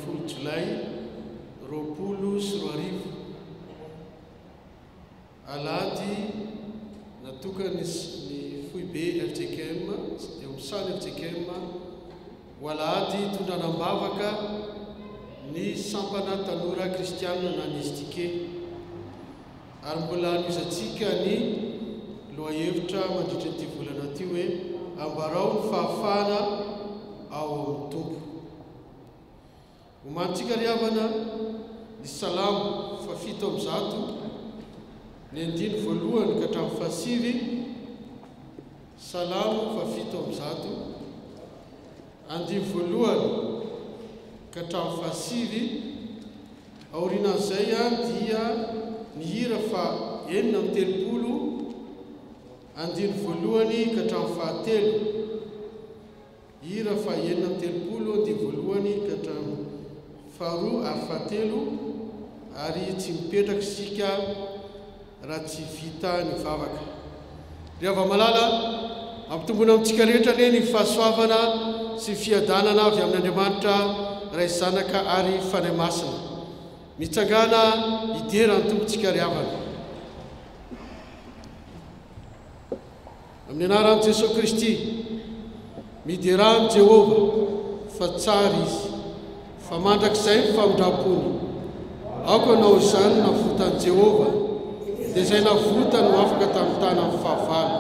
20 Jolay 2020 alady natokany ny foibe FJKM eo misany FJKM ho alady tondranambavaka ny sampana tanora kristianina nanistike ary mbola anizatsika ny lohahevitra mandritra ny volana ty hoe ambarao ny fahafahana ao amin'ny tompo homantsika ry havana ny salamo fa 7 ny andiny voalohany ka hatramin'ny fahasivy salamo fa 7 andiny voalohany ka hatramin'ny fahasivy aorinan'izay dia ny hira fa 9 andiny voalohany ka hatramin'ny fahatelo hira fa 9 andiny voalohany ka hatramin'ny faharoa ary fahatelo ary tsy mipetraka isika raha tsy vita ny vavaka ry hava-malala ampitombona amintsika rehetra le ny fahasoavana sy fiadanana avy amin'ny Andriamanitra ray zanaka ary fanahy masina mitsangana idera ny tompontsika ry havana amin'ny anaran'i Jesosy Kristy miderany Jehova fa tsara izy fa mandrakizay ny famindrapony aoko anao izany navotany Jehova dia izay navotany no afaka tamin'ny tany amin'ny fahavalo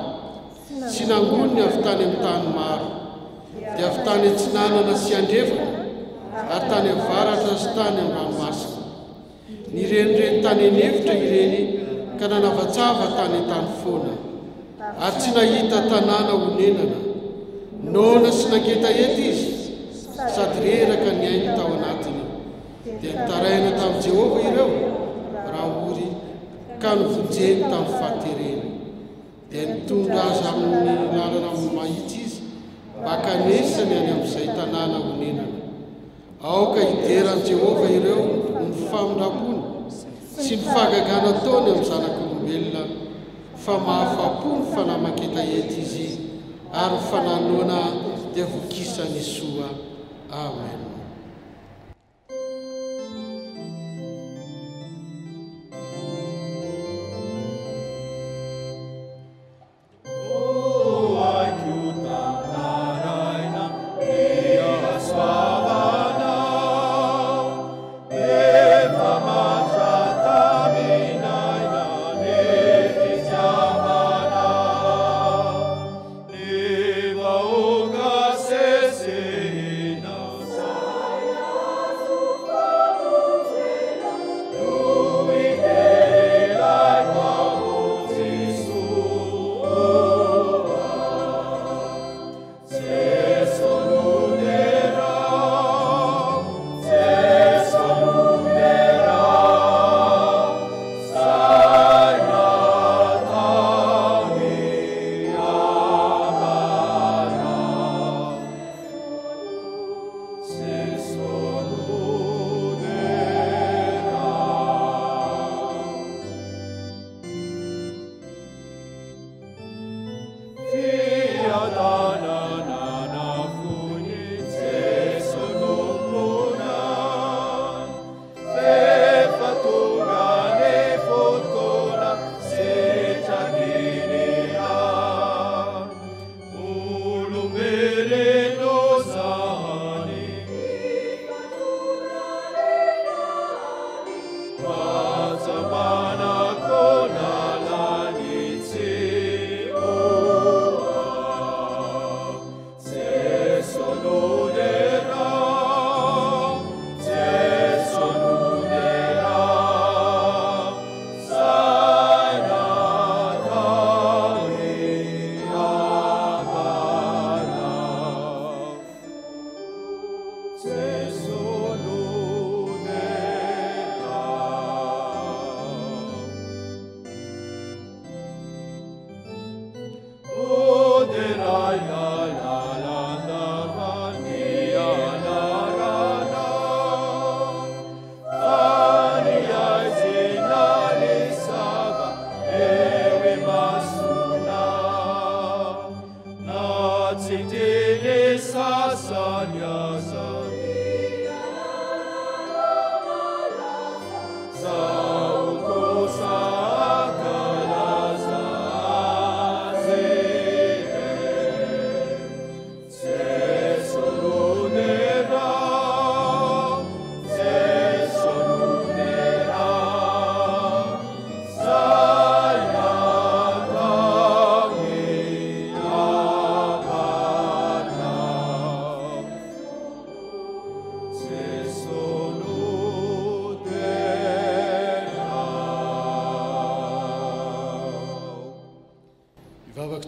sy nangony ny avy tany amin'ny tany maro dia avy tany antsinanana sy andrefana ary tany avaratra sy tany amin'ny ranomasina ny renireny tany enefitra ireny ka nanavatsava tany an-tany foana ary tsy nahita tanàna honenana nona sy nangeta ety izy sady reraka ny ainy tao anatiny dia nitaraina tamin'i Jehova ireo raha ory ka novonjeny tamin'ny fahaterena dia nitondra azy amin'ny lalana mahitsy izy mba kanesany any amin'izay tanàna honenana aoka hideran'i Jehova ireo ny famindrapony sy ny fahagagana taony amin'ny zanak'olombelona fa mahafapo ny fanamaketa ety izy ary fananoana dia vokisany soa. Amen.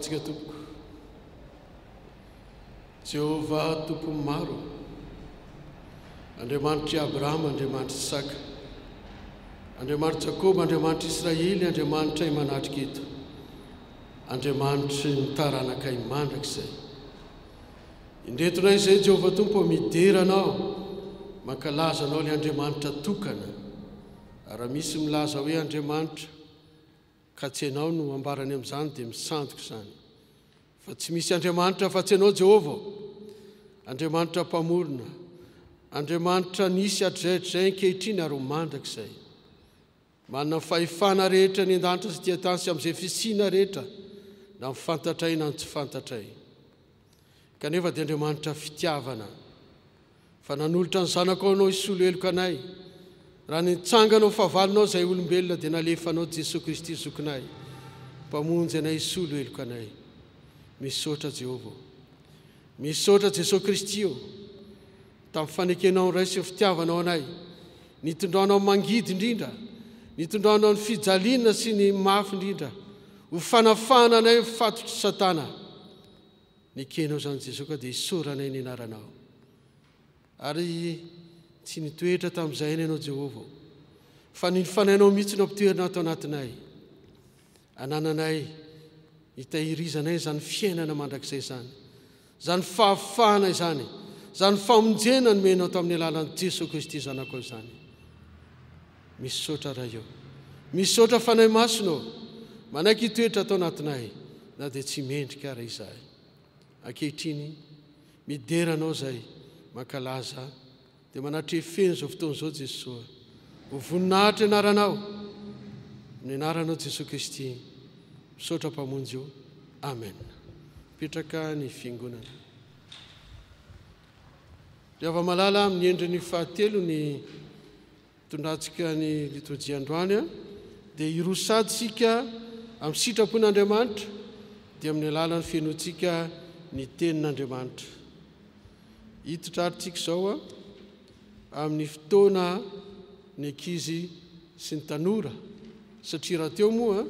antsika tompoko. Jehovah tompony maro, Andriamanitry Abrahama, Andriamanitry Isaka, Andriamanitry Jakoba, Andriamanitry Israely, Andriamanitry manatrika eto, Andriamanitry ny taranakay mandrakizay. Indretonay izay Jehovah tompo mideranao, mankalaza anao le Andriamanitra tokana. Raha misy milaza hoe Andriamanitra ka tsy ianao no ambarany amin'izany dia misandoka izany. Fa tsy misy Andriamanitra fa tsy ianao Jehovah, Andriamanitra mpamorona, Andriamanitra nisy hatrizay ankehitriny ary mandrakizay. Manana fahefana rehetra ny an-danitra sy tia-tany sy amin'izay fisiana rehetra, na mifantatray na tsy fantatray. Kanefa dia Andriamanitra fitiavana, fa nanolotra ny zanako anao isolo heloka anay. Raha nitsanganao favalinao izay olombelona dia nalefanao Jesosy Kristy zokinay, mpamonjy anay isolo heloka anay. Misaotra Jehovah, misaotra Jesosy Kristy io tamin'ny fanekenao ny ray sy fitiavanao anay, nitondraonao mangidy indrindra, nitondraonao ny fijaliana sy ny mafy indrindra, ho fanafana anay fatotry Satana. Nikenao zany Jesosy ka dia isoranay ny anaranao. Ary tsy nitoetra tamin'izay ianao Jehovah, fa nifanainao mihitsy no ampitoerana ato anatinay, anananay hitahirizanay zany fiainana mandrakizay zany, zany fahafahana izany, zany famonjena no menao tamin'ny alalan'i Jesosy Kristy zanako izany. Misaotra raha eo, misaotra fanay masonao, manaiky hitoetra atao anatinay, na dia tsy mendrika ara izahay. Ankehitriny mideranao zay mankalaza dia manatry feno izao fotoana izao Jesosy, ho voninahitra anaranao, ny anaranao Jesosy Kristy, misaotra mpamonjy io. Amen. Petraka ny fiangonana. Rehefa malala amin'ny endriny fahatelo ny tondratsika ny liturjia androany, dia irosaditsika amin'ny sitrapon'Andriamanitra, dia amin'ny alalan'ny fienoantsika ny tenin'Andriamanitra. Hito tratritsika izao amin'ny fotoana ny ankizy sy ny tanora, satria raha teo moa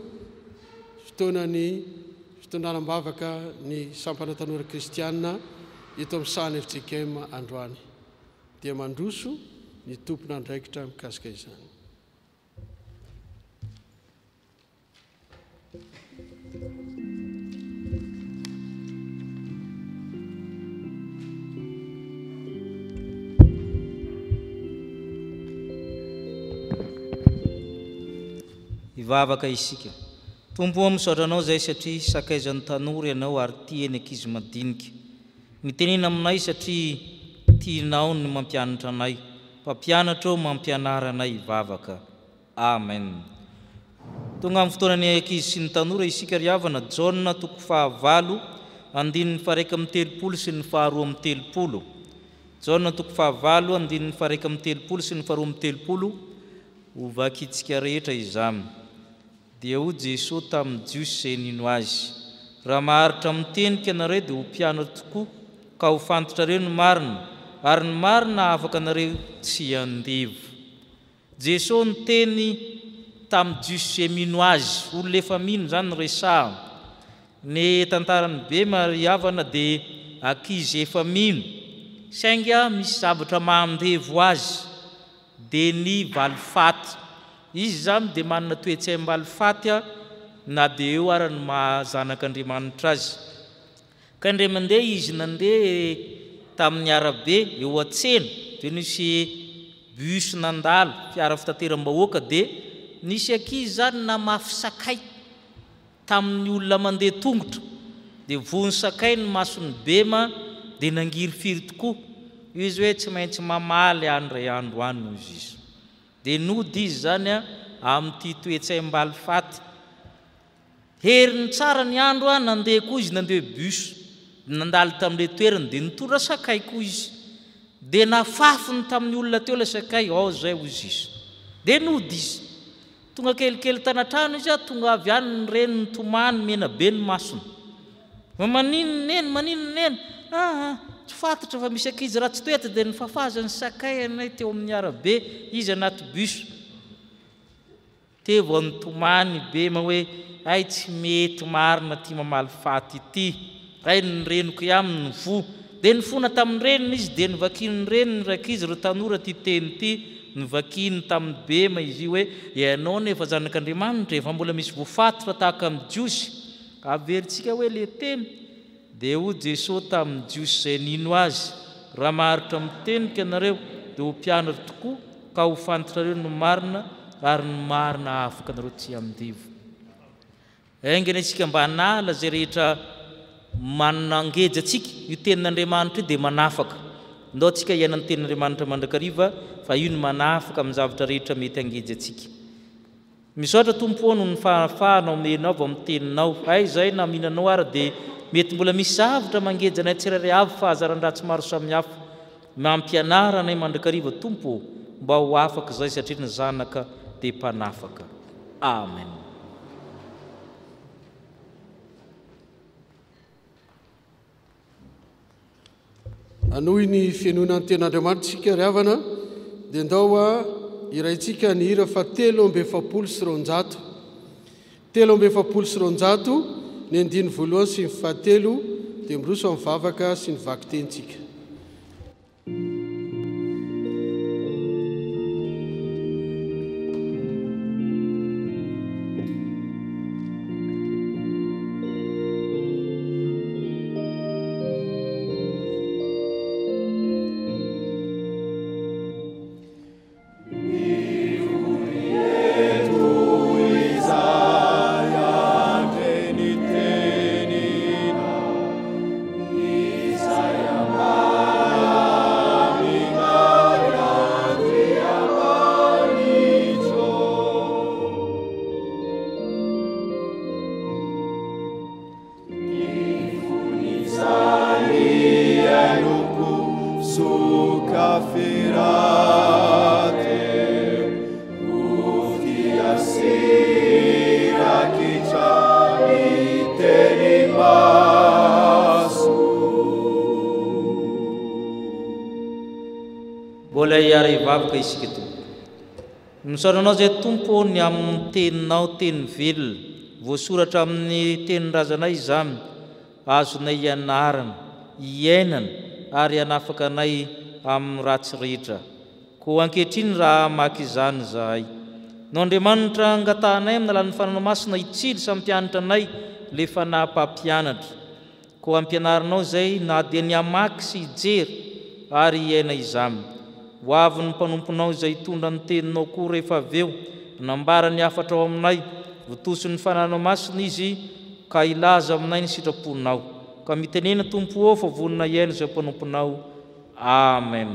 fotoana ny fitondraram-bavaka ny sampana tanora kristianina eto amin'ny sahany FJKM androany, dia mandroso ny tompona andraikitra mikasika izany. Ivavaka isika. Tompo misaotra anao zay satria sakaizan'ny tanora ianao ary tia ny ankizy madinika. Mitenena aminay satria tianao ny mampianatra anay, mpampianatra mampianara anay ivavaka. Amen. Tonga amin'ny fotoanany ankizy sy ny tanora isika ry havana Jaona 9 andininy faraika amin'ny telopolo sy ny faharoa amin'ny telopolo. Jaona 9 andininy faraika amin'ny telopolo sy ny faharoa amin'ny telopolo. Hovakitsika rehetra izany. Dia ho Jesosy tamin'ny jiosy izay nino azy, raha maharitra mitenika anareo dia ho mpianatra tokoa, ka ho fantatrareo ny marina, ary ny marina afaka anareo tsy andevo. Jesosy niteny tamin'ny jiosy izay mino azy, olona efa mino zany ny resaha. Ny tantarany be mariavana dia ankizy efa mino, sainga misy zavatra mandevo azy, dia ny valifaty. Izy zany dia manana toe-tsaim-balifaty na dia eo ary ny mahazanak'Andriamanitra azy. Ka indray mandeha izy nandeha tamin'ny arabe eo an-tsena, dia nisy bus nandalo, fiara fitateram-bahoaka, dia nisy ankizy zany namafy sakay tamin'ny olona mandeha tongotra, dia vony sakay ny masony bema dia nangiry firy tokoa. Izy hoe tsy maintsy mamaly andray andro any izy izy. Dia nody izy zany amin'ity toe-tsaim-balifaty. Heriny tsara ny andro nandeha koa izy, nandeha bus, nandalo tamin'ilay toerany, dia nitondra sakay koa izy. Dia nafafiny tamin'ny olona teo ilay sakay, zay hozy izy. Dia nody izy. Tonga kelikely tanatrano izy, tonga avy any ny reniny tomany mena be ny masony. Maninona neny? Tsy fantatra fa misy ankizy raha tsy toetra dia nifafazany sakay anay teo amin'ny arabe, izy anaty bus. tevo antomany be hoe ay tsy mety marina ty mamaly faty ity ray ny reniko aminy vo dia nifona tamin'ny reniny izy dia nivakiny ny reniny raiky izy ro tanora ty teny ty nivakiny tamin'ny bema izy io hoe ianao nefa zanak'Andriamanitra efa mbola misy voafatotra tahaka amin'ny jiosy averintsika hoe le teny dia ho Jesosy tamin'ny jiosy izay nino azy raha maharitra mitenika anareo dia ho mpianatra tokoa ka ho fantatrareo no marina ary ny marina afaka anareo tsy amindivo aingana isika mba hanala zay rehetra manangeja atsika io tenin'Andriamanitra dia manafaka ndao tsika iaina ny tenin'Andriamanitra mandrakariva fa io ny manafaka amin'ny zavatra rehetra mety angeja atsika misaotra tompo no ny fahafahana omenao avy amin'ny teninao ay zay na mihinanao ary dia mety mbola misy zavatra mangeja anay tsirairay avy fahazaran-dratsy maro samihafa mampianara anay mandrakariva tompo mba ho afaka zay satria ny zanaka dia mpanafaka amen. Anohy ny fianonan'ny tenin'Andriamanitra tsika ry havana dia ndao iraintsika ny hira fa 370 370 ny andiny voalohany sy ny fahatelo dia miroso amin'ny vavaka sy ny vaky tentsika. Vavaka isika tompo misaoranao zay tompo ny amin'ny teninao teny velona voasoratra amin'ny tenin-drazanay izany azonay ianarana iainana ary hanafaka anay amin'ny ratsy rehetra ko ankehitriny raha maky izany zahay no Andriamanitra angatahanay amin'ny alalan'ny fananamasina itsily sampianatra anay le fanampampianatra ko ampianaranao zay na dia ny amaky sy ijery ary iaina izany ho avy ny mpanomponao izay tondra ny teninao koa rehefa aveo nambara ny afatra ao aminay votoso ny fananao masina izy ka ilaza aminay ny sitraponao ka mitenena tompo ao fa vonina iaina izay mpanomponao amen.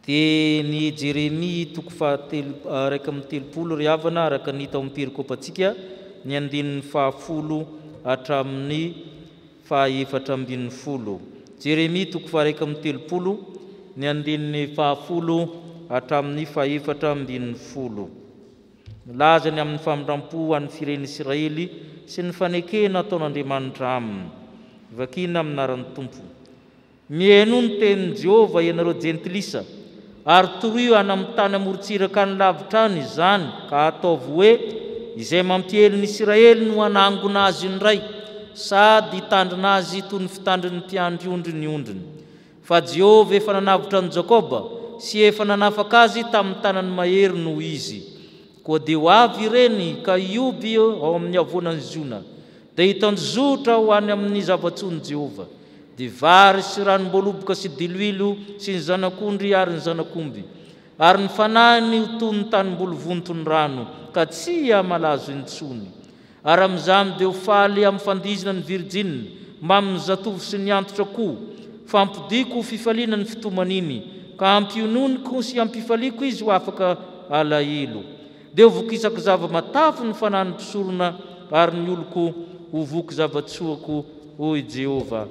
Dia ny Jeremia toko raiky amin'ny 30 ry havana araka ny hita ao amin'ny perikopantsika ny andinin'ny 10 hatramin'ny 410. Jeremia toko raiky amin'ny 30 ny andinin'ny 10 hatramin'ny 410. Milazany amin'ny famindrampo an'ny fireneny Israely sy ny fanekena ataon'Andriamanitra aminy. Vakina amin'ny anaran'ny Tompo. Mihaino ny tenin'i Jehova ianareo jentilisa, ary toroio any amin'ny tany amorontsiraka ny lavitra any izany ka ataovy hoe izay mampiely ny Israely no hanangona azy indray sady hitandrina azy toy ny fitandrin'ny mpiandry ondry ny ondriny. Fa Jehova efa nanavotra ny Jakoba sy efa nanafaka azy tamin'ny tanany mahery no izy. Koa dia ho avy ireny ka hioby ao amin'ny avoanan'ny Ziona, dia hitanjozotra ho any amin'ny zava-tsoan'i Jehova. Dia vary sy ranom-boaloboka sy diloilo sy ny zanak'ondry ary ny zanakomby, ary ny fanahiny ho toy ny tanimboly vontony rano ka tsy malazo intsony. Ary amin'izany dia ho faly amin'ny fandizina ny Virjina, mba amin'ny zatovo sy ny antitra koa, fa ampidiko ho fifaliana ny fitomaniny, ka ampiononiko sy ampifaliako izy ho afaka alahelo. Dia ho vokisako zava-matafo ny fanahiny pisorona, ary ny oloko ho voky zavatsoako, hoy Jehova.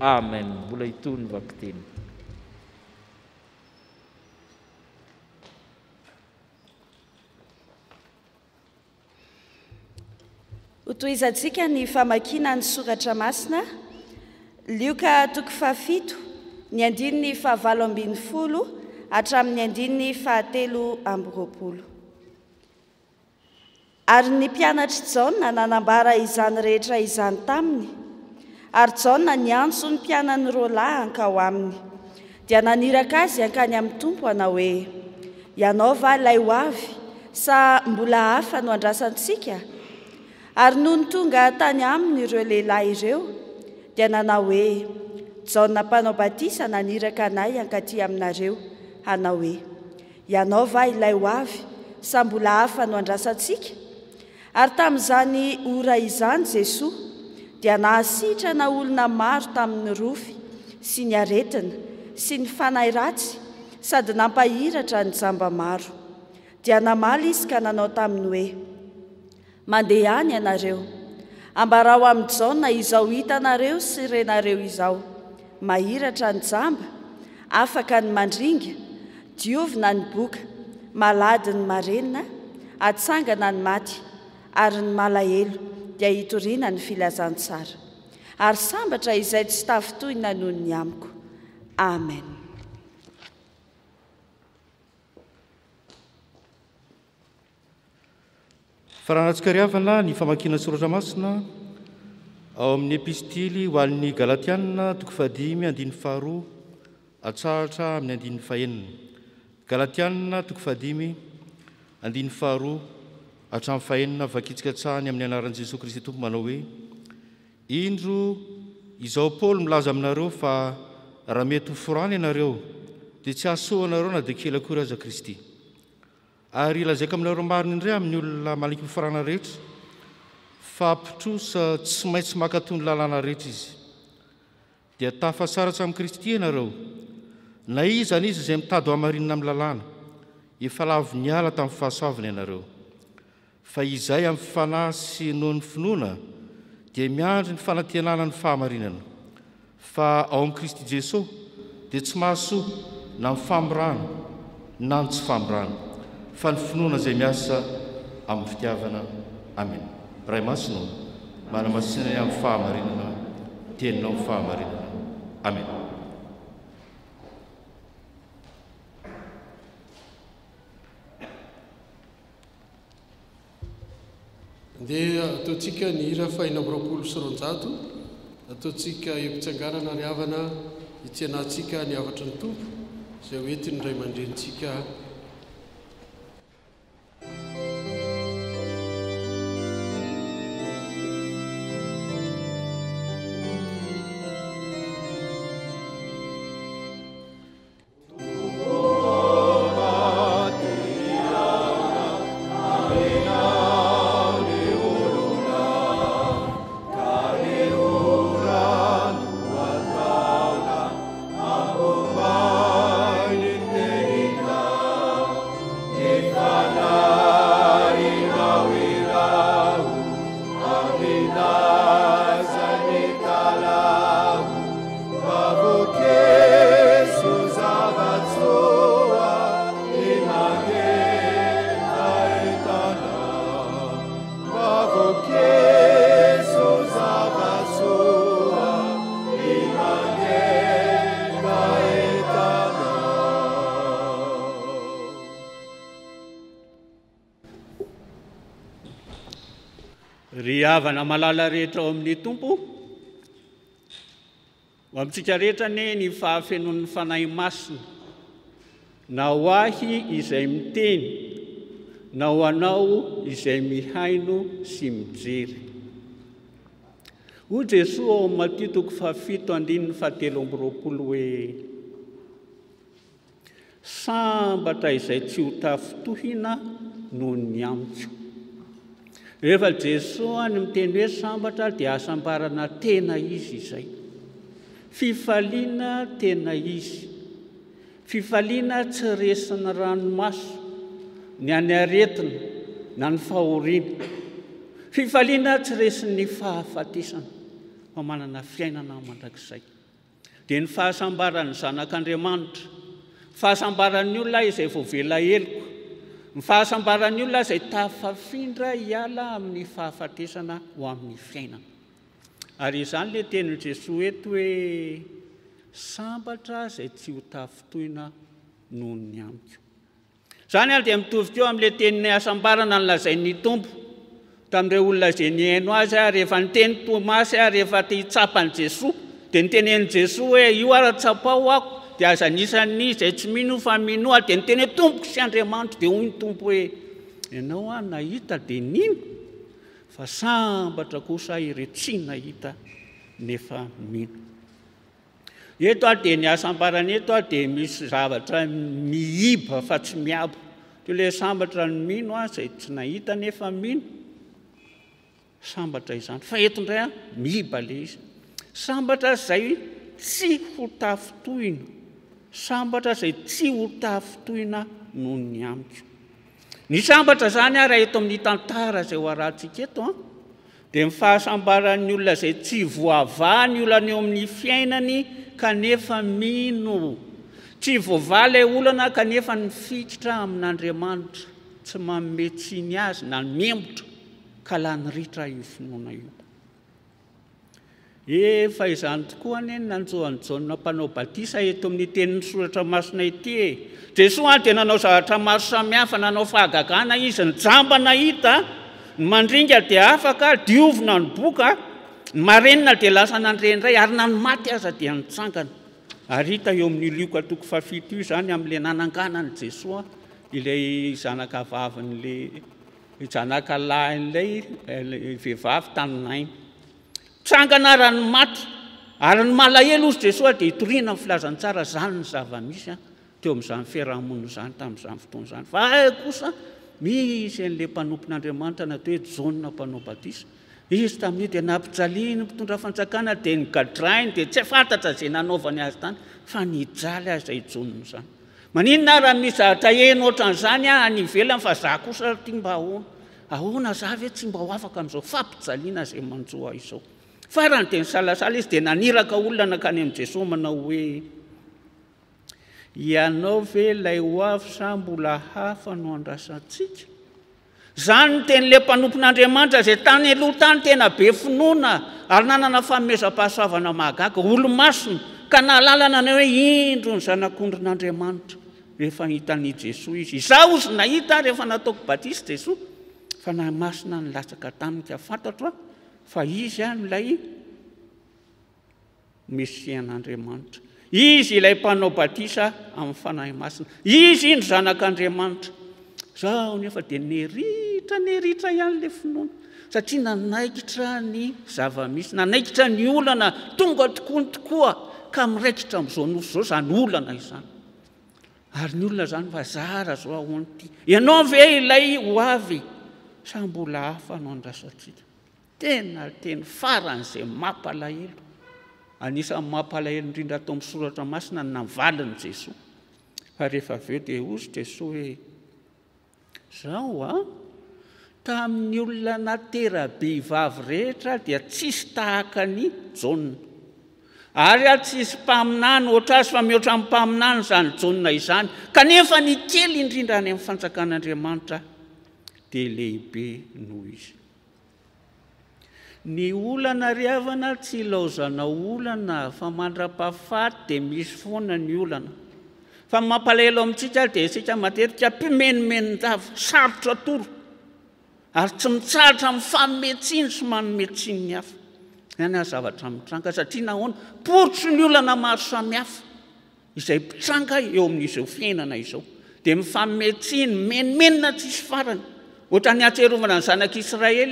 Amen. Mbola itony vakiteny. Hotoizantsika ny famakiana ny soratra masina, Lioka toko 7 ny andininy 9 hatramin'ny andininy 13. Ary ny mpianatry Jaona nanambara izany rehetra izany taminy, ary Jaona niantso ny mpianany roa lahy hankao aminy, dia naniraka azy hankany amin'ny tompo hanao hoe, ianao va ilay ho avy sa mbola hafa no andrasantsika? Ary noho ny tonga tany aminy ireo lehilahy ireo, dia nanao hoe, Jaona mpanao batisa naniraka anay hankaty aminareo hanao hoe, ianao va ilay ho avy sa mbola hafa no andrasantsika? Ary tamin'izany ora izany Jesoa dia nahasitrana olona maro tamin'ny rofy sy ny aretina sy ny fanahy ratsy, sady nampahiratra ny jamba maro. Dia namaly izy ka nanao taminy hoe, mandeha any ianareo, ambarao amin'ny Jaona izao hitanareo sy renareo izao, mahiratra ny jamba, afaka ny mandringa, diovina ny boka, malady ny marenina, atsangana ny maty, ary ny malahelo dia hitoriana ny filazantsara. Ary sambatra izay tsy tafitohina noho ny amiko. Amen. Faranatsikariavana ny famakiana soratra masina ao amin'ny epistily ho an'ny Galatiana 5:2 atsahatra amin'ny 5:4. Galatiana 5:2 hatramin'ny 4 vakitsika tsahany amin'ny anaran'i Jesosy Kristy Tompo manao hoe, indro izao Paoly milaza aminareo fa raha mety ho forany ianareo dia tsy ahasoanareo na dia kely akory aza Kristy. Ary lazaiko aminareo marina indray amin'ny olona maliky ho forana rehetra fa mpitrosa tsy maintsy makatony lalàna rehetra izy. Dia tafasaratsy amin'ny Kristy ianareo, na izany izy izay mitady ho amarinina amin'ny lalàna, efa lavo niala tamin'ny fahasoavana ianareo. Fa izay amin'ny fanahy sy noho ny finoana dia miandry ny fanantenana ny fahamarinana. Fa ao amin'ny Kristy Jesosy dia tsy mahasoa na ny famorana na ny tsy famorana, fa ny finoana izay miasa amin'ny fitiavana. Amen. Ray masino, manamasinany amin'ny fahamarinana, teninao amin'ny fahamarinana. Amen. Dia ataontsika ny hira 420, ataontsika epitsanganana ny havana hitsenantsika ny havatry ny tompo izay hoentiny ray aman-drenitsika. Ry havana malala rehetra ao amin'ny tompo, ho amintsika rehetra ny fahafenon'ny fanahy masina, na ho ahy izay miteny, na ho anao izay mihaino sy mijery. Ho Jesosy ao amin'ny Matthieu 7:7 hoe, sambatra izay tsy ho tafitohina noho ny amiko. Rehefa Jesosy ny miteny hoe sambatra dia asambarana tena izy izay. Fifaliana tena izy. Fifaliana tsy resina ranomaso, ny any aretina na ny fahoriana. Fifaliana tsy resin'ny fahafatesana, fa manana fiainana mandrakizay. Dia ny fahasambaran'ny zanak'Andriamanitra, fahasambaran'ny olona izay vao vela heloka, ny fahasambaran'ny olona izay tafafindra hiala amin'ny fahafatesana ho amin'ny fiainana. Ary izany le tenin'i Jesosy eto hoe sambatra izay tsy ho tafitohina noho ny amiko. Izany dia mitovy teo amin'ilay tenin'ny asambarana ny lazain'ny tompo tamin'ireo olona izay nihaino azy rehefa niteny Tomasy rehefa te hitsapany Jesosy dia nitenen'i Jesosy hoe io ara-tsapao ako dia aza anisan'ny izay tsy mino fa minoa dia niteny hoe tompoko sy Andriamanitra dia hoy ny tompo hoe ianao nahita dia nino fa sambatra kosa ireo tsy nahita nefa mino. Eto dia ny asambarany eto dia misy zavatra miiba fa tsy miabo. Dia ilay sambatra ny mino izay tsy nahita nefa mino. Sambatra izany. Fa eto indray miiba ilay izy. Sambatra izay tsy ho tafitohina. Sambatra izay tsy ho tafitohina noho ny amiko. Ny sambatra zany raha eto amin'ny tantara izay ho arahantsika eto dia ny fahasambaran'ny olona izay tsy voavaha ny olana eo amin'ny fiainany kanefa mino. Tsy voavaha ilay olana kanefa nifititra amin'Andriamanitra, tsy manome tsiny azy na memotra ka lany ritra io finoana io. Efa izany tokoa anie nanjohan'ny Jaona mpanao batisa eto amin'ny tenin'ny soratra masina ity. Jesosy dia nanao zavatra maro samihafa, nanao fahagagana izy, nijamba nahita, ny mandringa dia afaka, diovina ny boka, ny marenina dia lasa nandrendray, ary na ny maty aza dia nitsangana. Ary hita eo amin'ny lioka toko 7 io zany amin'ilay nananganany Jesosy ilay zanaka vavin'ilay zanaka lahin'ilay vehivavy tany tsangana raha ny maty, ary ny malahelo ozy Jesosy dia hitoriana amin'ny filazantsara zany ny zava-misy teo amin'izany fiarahamonina zany tamin'izany fotoana zany. Fa kosa misy an'ilay mpanompon'Andriamanitra natao hoe Jaona mpanao batisa. Izy tamin'io dia nampijaliany mpitondra fanjakana dia nigadrainy dia tsy fantatra izay nanaovany azy tany fa nijaly azy izay Jaona izany. Maninona raha misy zavatra heno ohatran'izany any ivelany fa za kosa tia mba ahoana za ve tsy mba ho afaka amin'izao fampijaliana izay manjoa izao. Farany dia nisalasala izy dia naniraka olona nakany amin'i Jesosy manao hoe ianao ve ilay ho avy sa mbola hafa no andrasantsika? Zany ten'ilay mpanompon'Andriamanitra izay tany aloha tany tena be finoana ary nanana fanomezam-pahasoavana mahagaga, olo-masina ka nahalalana ny hoe indro ny zanak'ondrin'Andriamanitra. Rehefa hitan'i Jesosy izy, izaho ozy nahita rehefa nataoko batisa Jesosy, fa na masina ny latsaka taminy ka fantatro fa izy ilay Mesian'Andriamanitra. Izy ilay mpanao batisa amin'ny fanahy masina. Izy ny zanak'Andriamanitra. Zaho nefa dia neritra ihany ilay finoana satria nanaikitra ny zava-misy, nanaikitra ny olana tonga tokoa ka miraikitra amin'izao nosy izao zany olana izany. Ary ny olona zany fa zara zao ahoana ity. Ianao ve ilay ho avy sa mbola hafa no andrasantsika? Tena teny faran'izay mampalahelo. Anisan'ny mampalahelo indrindra atao amin'ny soratra masina ny navaliny Jesosy. Fa rehefa avy eo dia hozy Jesosy hoe zao tamin'ny olona natera-be vavy rehetra dia tsisy tahaka ny Jaona. Ary tsisy mpaminany oatra azy fa mihoatra amin'ny mpaminany zany Jaona izany. Kanefa ny kely indrindra any amin'ny fanjakan'Andriamanitra dia lehibe noho izy. Ny olana riavana tsy ilaozana olana fa mandra-pahafaty dia misy foana ny olana. Fa mampalahelo amintsika dia isika matetika mpimenomenon-dava, sarotra toro, ary tsy mitsahatra amin'ny fanometsiny sy manometsiny ny hafa. Any zavatra mitranga satria nahoana porotro ny olana maro samihafa izay mpitranga eo amin'izao fiainana izao. Dia mifanometsiny, menomenona tsisy farany. Ohatra ny atserovana ny zanak'Israely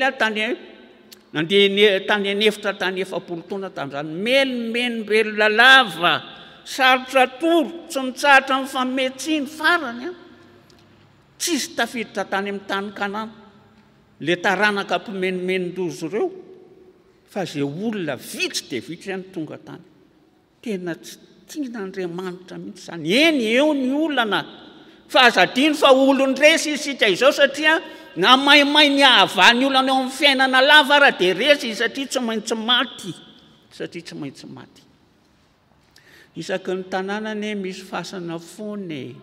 nandeha tany anefitra tany 70 taona tamin'izany, menomenobelona lava, sarotra toro, tsy mitsahatra amin'ny fanometsiny farany. Tsisy tafiditra tany amin'ny tany Kanana, le taranaka mpimenomenon-dozo ireo, fa izay olona vitsy dia vitsy ihany tonga tany. Tena tsy tian'Andriamanitra mihitsy izany. Eny eo ny olana, fa azadiny fa olon-dresy isika izao satria na maimay ny ahavany olana eo amin'ny fiainana lava raha dia resy satria tsy maintsy maty. Isaky ny tanànany misy fasana foana,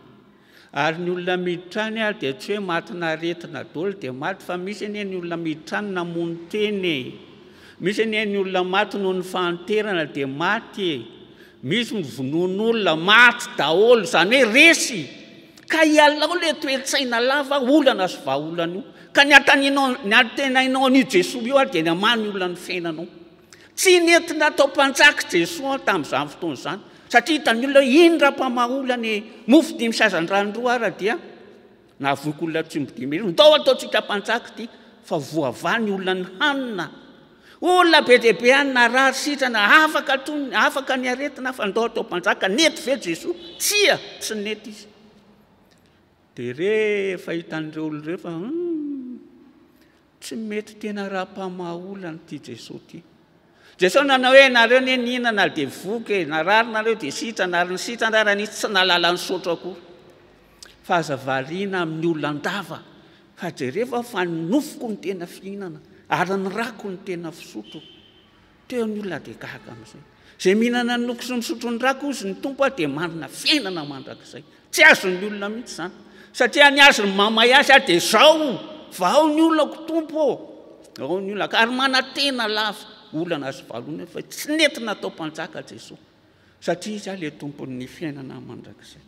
ary ny olona miditra any dia tsy hoe maty naretina daholo dia maty, fa misy anie ny olona miditra any namono teny, misy anie ny olona maty noho ny fahanterana dia maty, misy ny vonon'olona maty daholo, izany hoe resy. ka ialao le toetsaina lava olana sy vaolana io ka ny atenainao ny Jesosy io dia namany olona ny fiainanao tsy nentina atao mpanjaka Jesosy tamin'izany fotoana izany satria hitany olona indrapamaolany mofo dimy sazan-drandroa ara dia na voky olona tsy midimy ndao ataotsika mpanjaka ty fa voavany olona ny hanina olona be dia be any na rary sitrana afaka ny aretina fa ndao atao mpanjaka nety ve Jesosy tsia tsy nety izy dia rehefa hitan'ireo olo reo fa tsy mety tena raha-pamaolana ty Jesosy ty Jesosy nanao hoe nareo ne nihinana dia voky na rary nareo dia sitrana ary ny sitrana raha nisy tsy nalala ny sotro akory fa aza variana amin'ny olona andava fa jereva fa nofoko ny tena fihinana ary ny rako ny tena fisotro teo ny olona dia gaga amin'izay zay mihinana ny nofo sy ny sotro ny rako izy ny tompo dia manana fiainana mandrakizay tsy azony olona mihitsy izany satria ny azy ny mamay azy dia zao vao ny olonako tompo ao ny olona ary manatena lava olana azy valona fa tsy nentina atao mpanjaka Jesosy satria izy le tompon'ny fiainana mandrakizay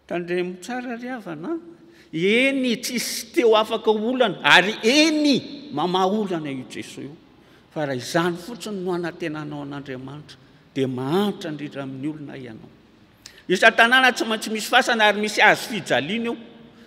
tandremo tsara ry havana eny tsisy teo afaka olana ary eny mamaolana io Jesosy io fa raha izany fotsiny no anatenanao an'Andriamanitra dia mahantra indrindra amin'ny olona ianao isan-tanàna tsy maintsy misy fasana ary misy azo fijaliana eo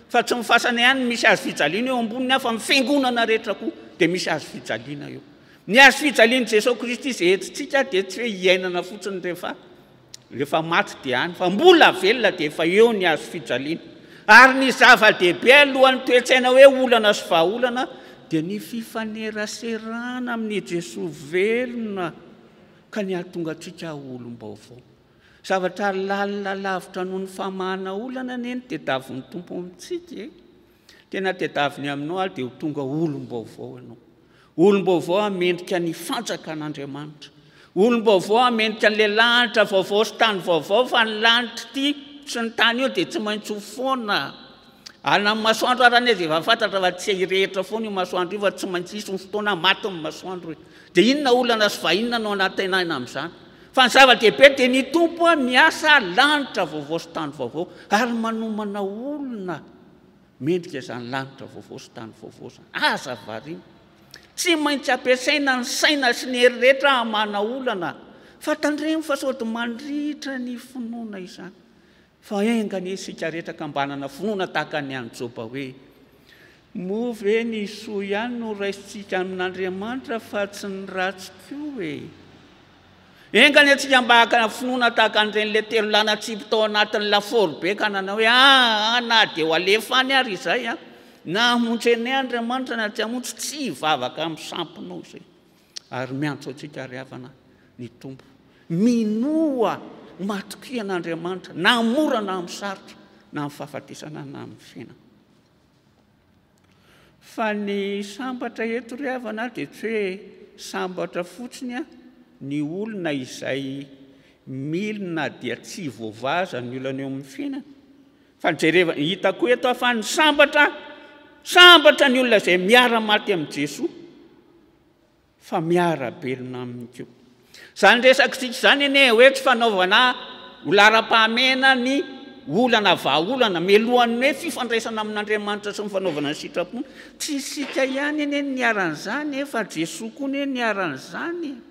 fa tsy mifasana ihany misy azo fijaliana eo amboniny hafa mifiangonana rehetra koa dia misy azo fijaliana eo ny azo fijaliana Jesosy Kristy izay entintsika dia tsy hoe hiainana fotsiny rehefa maty dia any fa mbola velona dia efa eo ny azo fijaliana ary ny zava-dehibe alohan'ny toetsaina hoe olana sy vaolana dia ny fifaneraserana amin'ny Jesosy velona ka ny ahatonga antsika olom-baovao zavatra lalina lavitra noho ny famahana olana neny dia daviny tompo amintsika tena tedaviny aminao ary dia ho tonga olom-baovao ianao olom-baovao amendrika ny fanjaka an'Andriamanitra olom-baovao amendrika n'ilay lanitra vaovao sy tany vaovao fa ny lanitra ty sy ny tany io dia tsy maintsy ho foana ana amin'ny masoandro arany dia efa fantatra fa tsy rehetra foana io masoandro io fa tsy maintsy isy ny fotoana maty amin'ny masoandro dia inona olana sy vainona no anatenaina amin'izany fa ny zava-dehibe dia ny tompo miasa lanitra vaovao sy tany vaovao ary manomana olona mendrika izany lanitra vaovao sy tany vaovao zany aza variana tsy maintsy ampiasaina ny saina sy ny hery rehetra hamana olana fa tandremo fa sody mandritra ny finoana izany fa engany isika rehetra ka mbanana finoana tahaka ny any Joba hoe move ny soa ihany no raisitsika amin'Andriamanitra fa tsy ny ratsy koa engany atsika mba haka finoana tahaka an'ireny telo lanatsipy tao anatin'ny lafaoro be ka nanao hoe na dia ho alefany ary izay na hamontsy anay Andriamanitra na tsy hamontsy tsy hivavaka amin'ny sampinao izay ary miantso antsika ry havana ny tompo minoa matoky an'Andriamanitra na mora na amin'ny sarotra na amin'ny fahafatesana na amin'ny fiainana fa ny sambatra eto ry havana dia tsy hoe sambatra fotsiny ny olona izay milina dia tsy voavaza ny olana eo amin'ny fiainana fa jereva hitako eto fa ny sambatra ny olona izay miara maty amin'ny Jesosy fa miara belona aminy keo zany resakitsika izany ene hoe tsy fanaovana olaram-pahamena ny olana vaolana melohan'ny hoe fifandraisana amin'Andriamanitra sy mifanaovana ny sitrapony tsy isika ihany ene niaran'izany fa Jesosy koa ne niaran'izany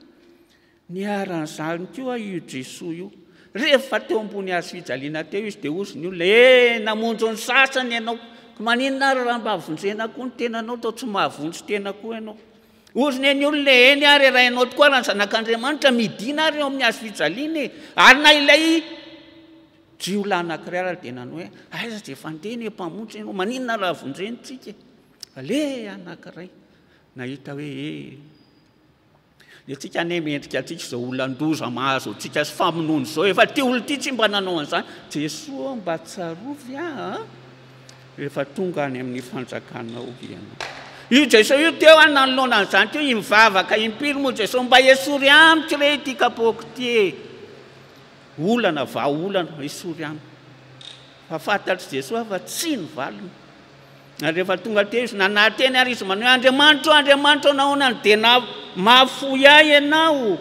niaran'izany koa io Jesosy io rehefa teo ambony azo fijaliana teo izy dia ozy ny olona namonjo ny sasany ianao maninona ary raha mba havonjena koa ny tenanao tao tsy mahavonjy tena koa ianao ozy ny olona eny ary rahainao tokoa raha ny zanak'Andriamanitra midina ary eo amin'ny azo fijaliana ary na ilay jiola anankiray ary dia nanao hoe aiza dia fandeny mpamonjy ianao maninona raha havonjentsika ale anankiray nahita hoe tsika ne mendrika atsika izao olan-doza mahazo tsika sy famonoana izao efa ty olo ty tsy mba nanao an'izany Jesosy mba tsarovy rehefa tonga any amin'ny fanjakanao ianao io Jesosy io teo nanoloana an'izany teo mivavaka impiry moa Jesosy mba esory amiko re ity kapoaka ty olana vaolana esory amiko fa fantatry Jesosy fa tsy ny valona na rehefa tonga teo izy nanateny ary izy manao Andriamanitra nahoana ny dia mahafoy ahy ianao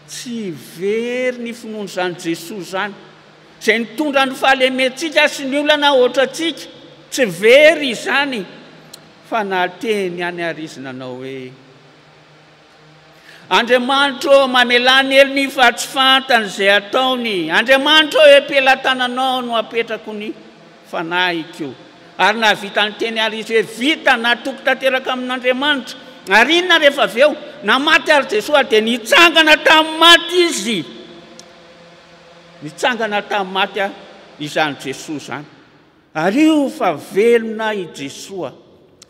tsy very ny finoana izany Jesosy zany zay nitondra ny fahalementsika sy ny olana ohatratsika tsy very izany fa nateny any arizina anao hoe Andriamanitro mamelany elony fa tsy fantany izay ataony. Andriamanitro empelantananao no apetrako ny fanahiko. Ary nahavita ny teny ary izy hoe vita natoko tanteraka amin'Andriamanitra. Ary inona rehefa avy eo namaty ary Jesosy dia nitsangana tamin'ny maty izy. Nitsangana tamin'ny maty izany Jesosy zany. Ary io fa velona i Jesosy.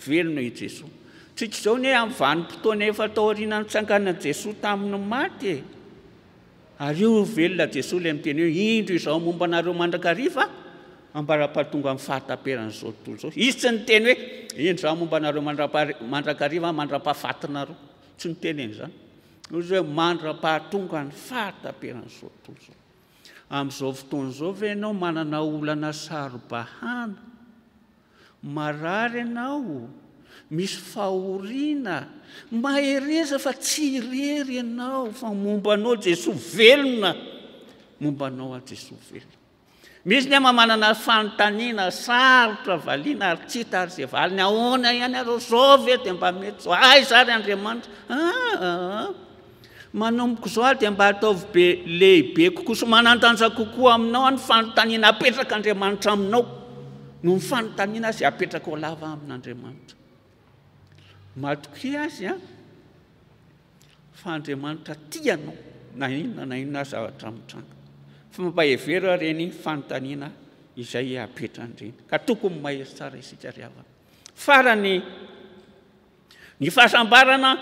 Velona i Jesosy. Tsika izao ny amin'ny vanim-potoana efa tao aoriana nitsangana Jesosy tamin'ny maty. Ary io velona Jesosy ilay miteny hoe indro izao momba anareo mandrakariva ambara-pahatonga amin'ny fahataperan'izao tontolo izao. Izy tsy niteny hoe indro izao momba anareo mandrakariva mandra-pahafatinareo. Tsy niteny an'izany. Izy hoe mandra-pahatonga ny fahataperan'izao tontolo izao. Amin'izao fotoana izao ve ianao manana olana sarobahana, marary ianao, misy fahoriana, mahereza fa tsy irery ianao fa mombanao Jesosy velona, mombanao a Jesosy velona. Misy ny manana fanontaniana sarotra valiana ary tsy hita ary izay valiny ahoana ihany areo zao ve dia mba mety zao zary Andriamanitra manomboka zao dia mba ataovy be lehibe kokoa sy manandanja kokoa aminao ny fanontaniana apetraka Andriamanitra aminao no ny fanontaniana izay apetraka ao lava amin'Andriamanitra. Matokia azy fa Andriamanitra tianao na inona zavatra mitranga. Fa mampahevera reny fanontaniana izay apetrandreny. Ka tokony mahery tsara isika ry havana. Farany ny fahasambarana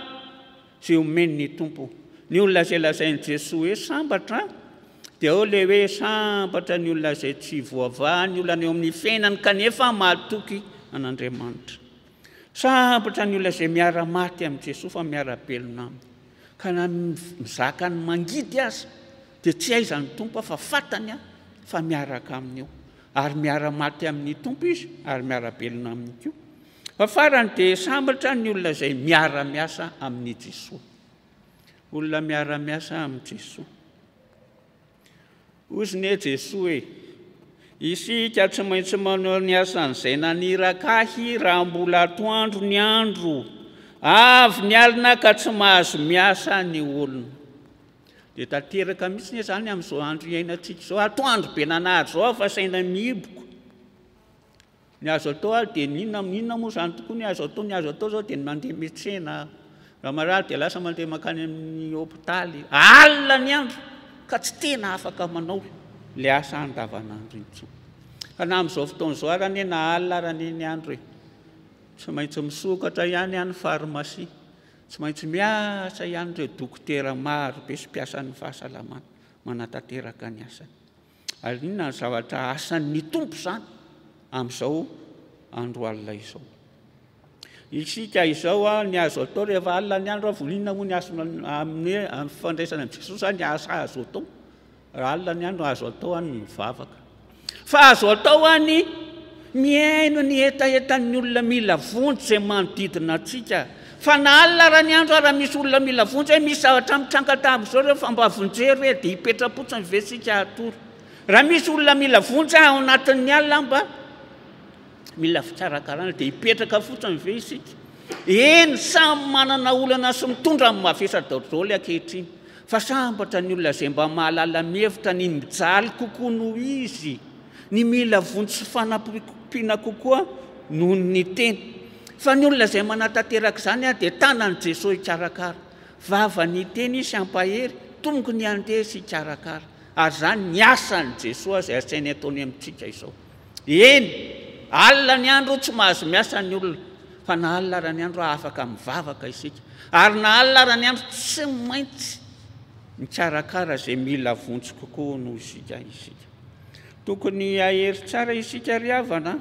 izay omen'ny Tompo. Ny olona izay lazain'i Jesosy hoe sambatra dia ao ilay hoe sambatra ny olona izay tsy voavaha, ny olona eo amin'ny fiainany kanefa mahatoky an'Andriamanitra. Sambatra ny olona izay miara-maty amin'i Jesosy fa miara-belona aminy. Ka na mizaka ny mangidy azy dia tsy aizany Tompo fa fatany fa miaraka aminy eo. Ary miara-maty amin'ny Tompo izy ary miara-belona aminy koa. Fa farany dia sambatra ny olona izay miara-miasa amin'ny Jesosy. Olona miara-miasa amin'ny Jesosy. Ozy ny Jesosy hoe isika tsy maintsy manao ny asan'izay nanirakahy raha mbola atoandro ny andro. Avy ny alina ka tsy mahazo miasa ny olona. Dia tanteraka mihitsy zany amin'izao andro iainantsika izao. Atoandro be nanahary zao fa saina mihiboko. Ny azo atao dia ninona moa zany tokoa ny azo atao zao dia mandeha miantsena. Raha marary dia lasa mandeha makany amin'ny hôpitaly. Alina ny andro ka tsy tena afaka manao ilay asa andavanandro intsony. Ka na amin'izao fotoana izao ary anie na alina ary ny andro hoe tsy maintsy misokatra ihany any farmasia. Tsy maintsy miasa ihany ireo dokotera maro be sy mpiasan'ny fahasalamana manatanteraka ny asany. Ary inona ny zavatra asan'ny Tompo zany amin'izao andro alina izao. Isika izao ny azo atao rehefa alina ny andro volinona moa ny azo amin'ny fandraisana amin'i Jesosy ny asa azo atao. Raha alina ny andro azo atao ny mivavaka. Fa azo atao ny miaino ny etaetan'ny olona mila vonjy izay manodidina antsika. Fa na alina raha ny andro raha misy olona mila vonjy misy zavatra mitranga tamin'izao rehefa mba vonjery hoe dia hipetra-potsiny ve sika atory. Raha misy olona mila vonjy ao anatin'ny alina mba mila fitsarakarana dia hipetraka fotsiny ve isika. Eny samy manana olana sy mitondra amin'ny mavesatra daholo ankehitriny. Fa sambatra ny olona izay mba mahalala mihevitra ny mijaly kokoa noho izy. Ny mila vonjy sy fanampiana kokoa noho ny teny. Fa ny olona izay manatanteraka izany dia tanan'i Jesosy hikarakara. Vavany teny izy hampahery, tongony ny andeha sy hikarakara. Ary zany ny asan'i Jesosy izay asainy ataony amintsika izao. Eny, alina ny andro tsy mahazo miasa ny olona, fa na alina raha ny andro afaka mivavaka isika. Ary na alina raha ny andro tsy maintsy mikarakara izay mila vonjy kokoa noho isika. Tokony ahery tsara isika ry havana.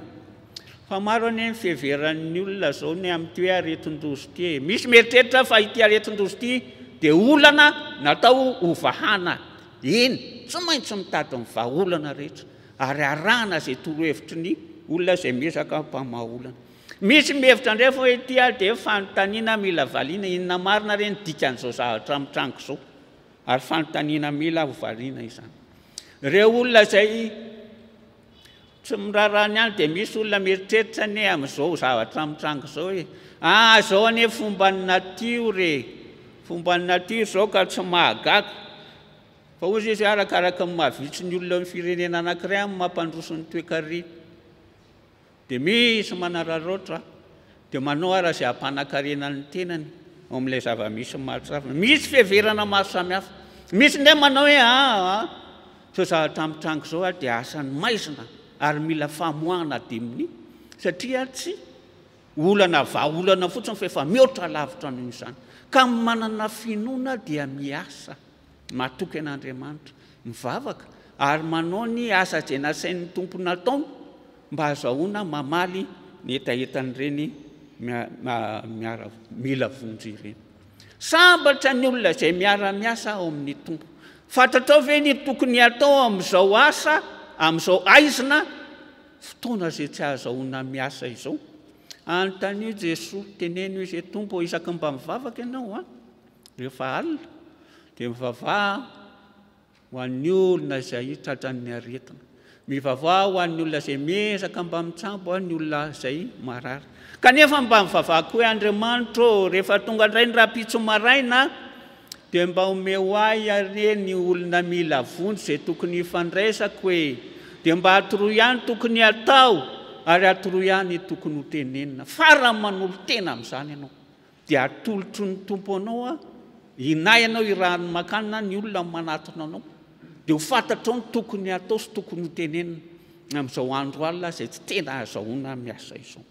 Fa maro any fiheveran'ny olona zao ny amin'ny hoe aretin-dozy ty. Misy mieritreritra fa ity aretin-dozy ty dia olana natao hovahana. Eny, tsy maintsy mitady ny vahaolana rehetra. Ary arahana izay torohevitry ny olona izay miezaka mpamaha olana. Misy mihevitra indray fa hoe ity dia fanontaniana mila valiana. Inona marina reny dikan'izao zavatra mitrango izao. Ary fanontaniana mila hovaliana izany. reo olona zay tsy mirarany any dia misy olona mieritreritra ne amin'izao zavatra mitrango zao hoe zao ane fomba ny natiore fomba ny natiora zao ka tsy mahagaga fa ozy izy arakaraka mahavitsy ny olona amin'ny firenena anankiray amin'ny mampandrosony toekariny dia misy manararoatra dia manao ara izay hampanankarena ny tenany ao amin'ilay zava-misy mahatrafina misy fiheverana maro samihafa misy ndray manao hoe zao zavatra mitrango zao dia asany maizina ary mila famoahana diminy satria tsy olana vaolana fotsiny fa efa mihoatra lavitra noho izany ka manana finoana dia miasa matoky an'Andriamanitra mivavaka ary manao ny asa izay nasain'ny tompo nataony mba hahazoana mamaly ny etaetan'ireny mila vonjy ireny sambatra ny olona izay miara-miasa ao amin'ny tompo fantatrao ve ny tokony atao amin'izao asa amin'izao aizina fotoana izay tsy ahazoana miasa izao anontanio Jesosy teneno izy tompo isaky mba mivavaka ianao rehefa alina dia mivavaha ho an'ny olona izay tratran'ny aretina mivavaha ho an'ny olona izay miezaka mba mitsambo ny olona izay marary kanefa mba mivavahako hoe Andriamanitra rehefa tonga indray ny rahampitso maraina dia mba omeo ahy areny olona mila vonjy izay tokony hifandraisako hoe dia mba atoroy ihany tokony atao ary atoroy ihany tokony ho tenenina farany manolo tena amin'izany ianao dia atolotro ny tompo anao inay ianao irahany makanina ny olona manatona anao dia ho fantatrao ny tokony atao sy tokony ho tenenina amin'izao andro alina izay tsy tena azahoana miasa izao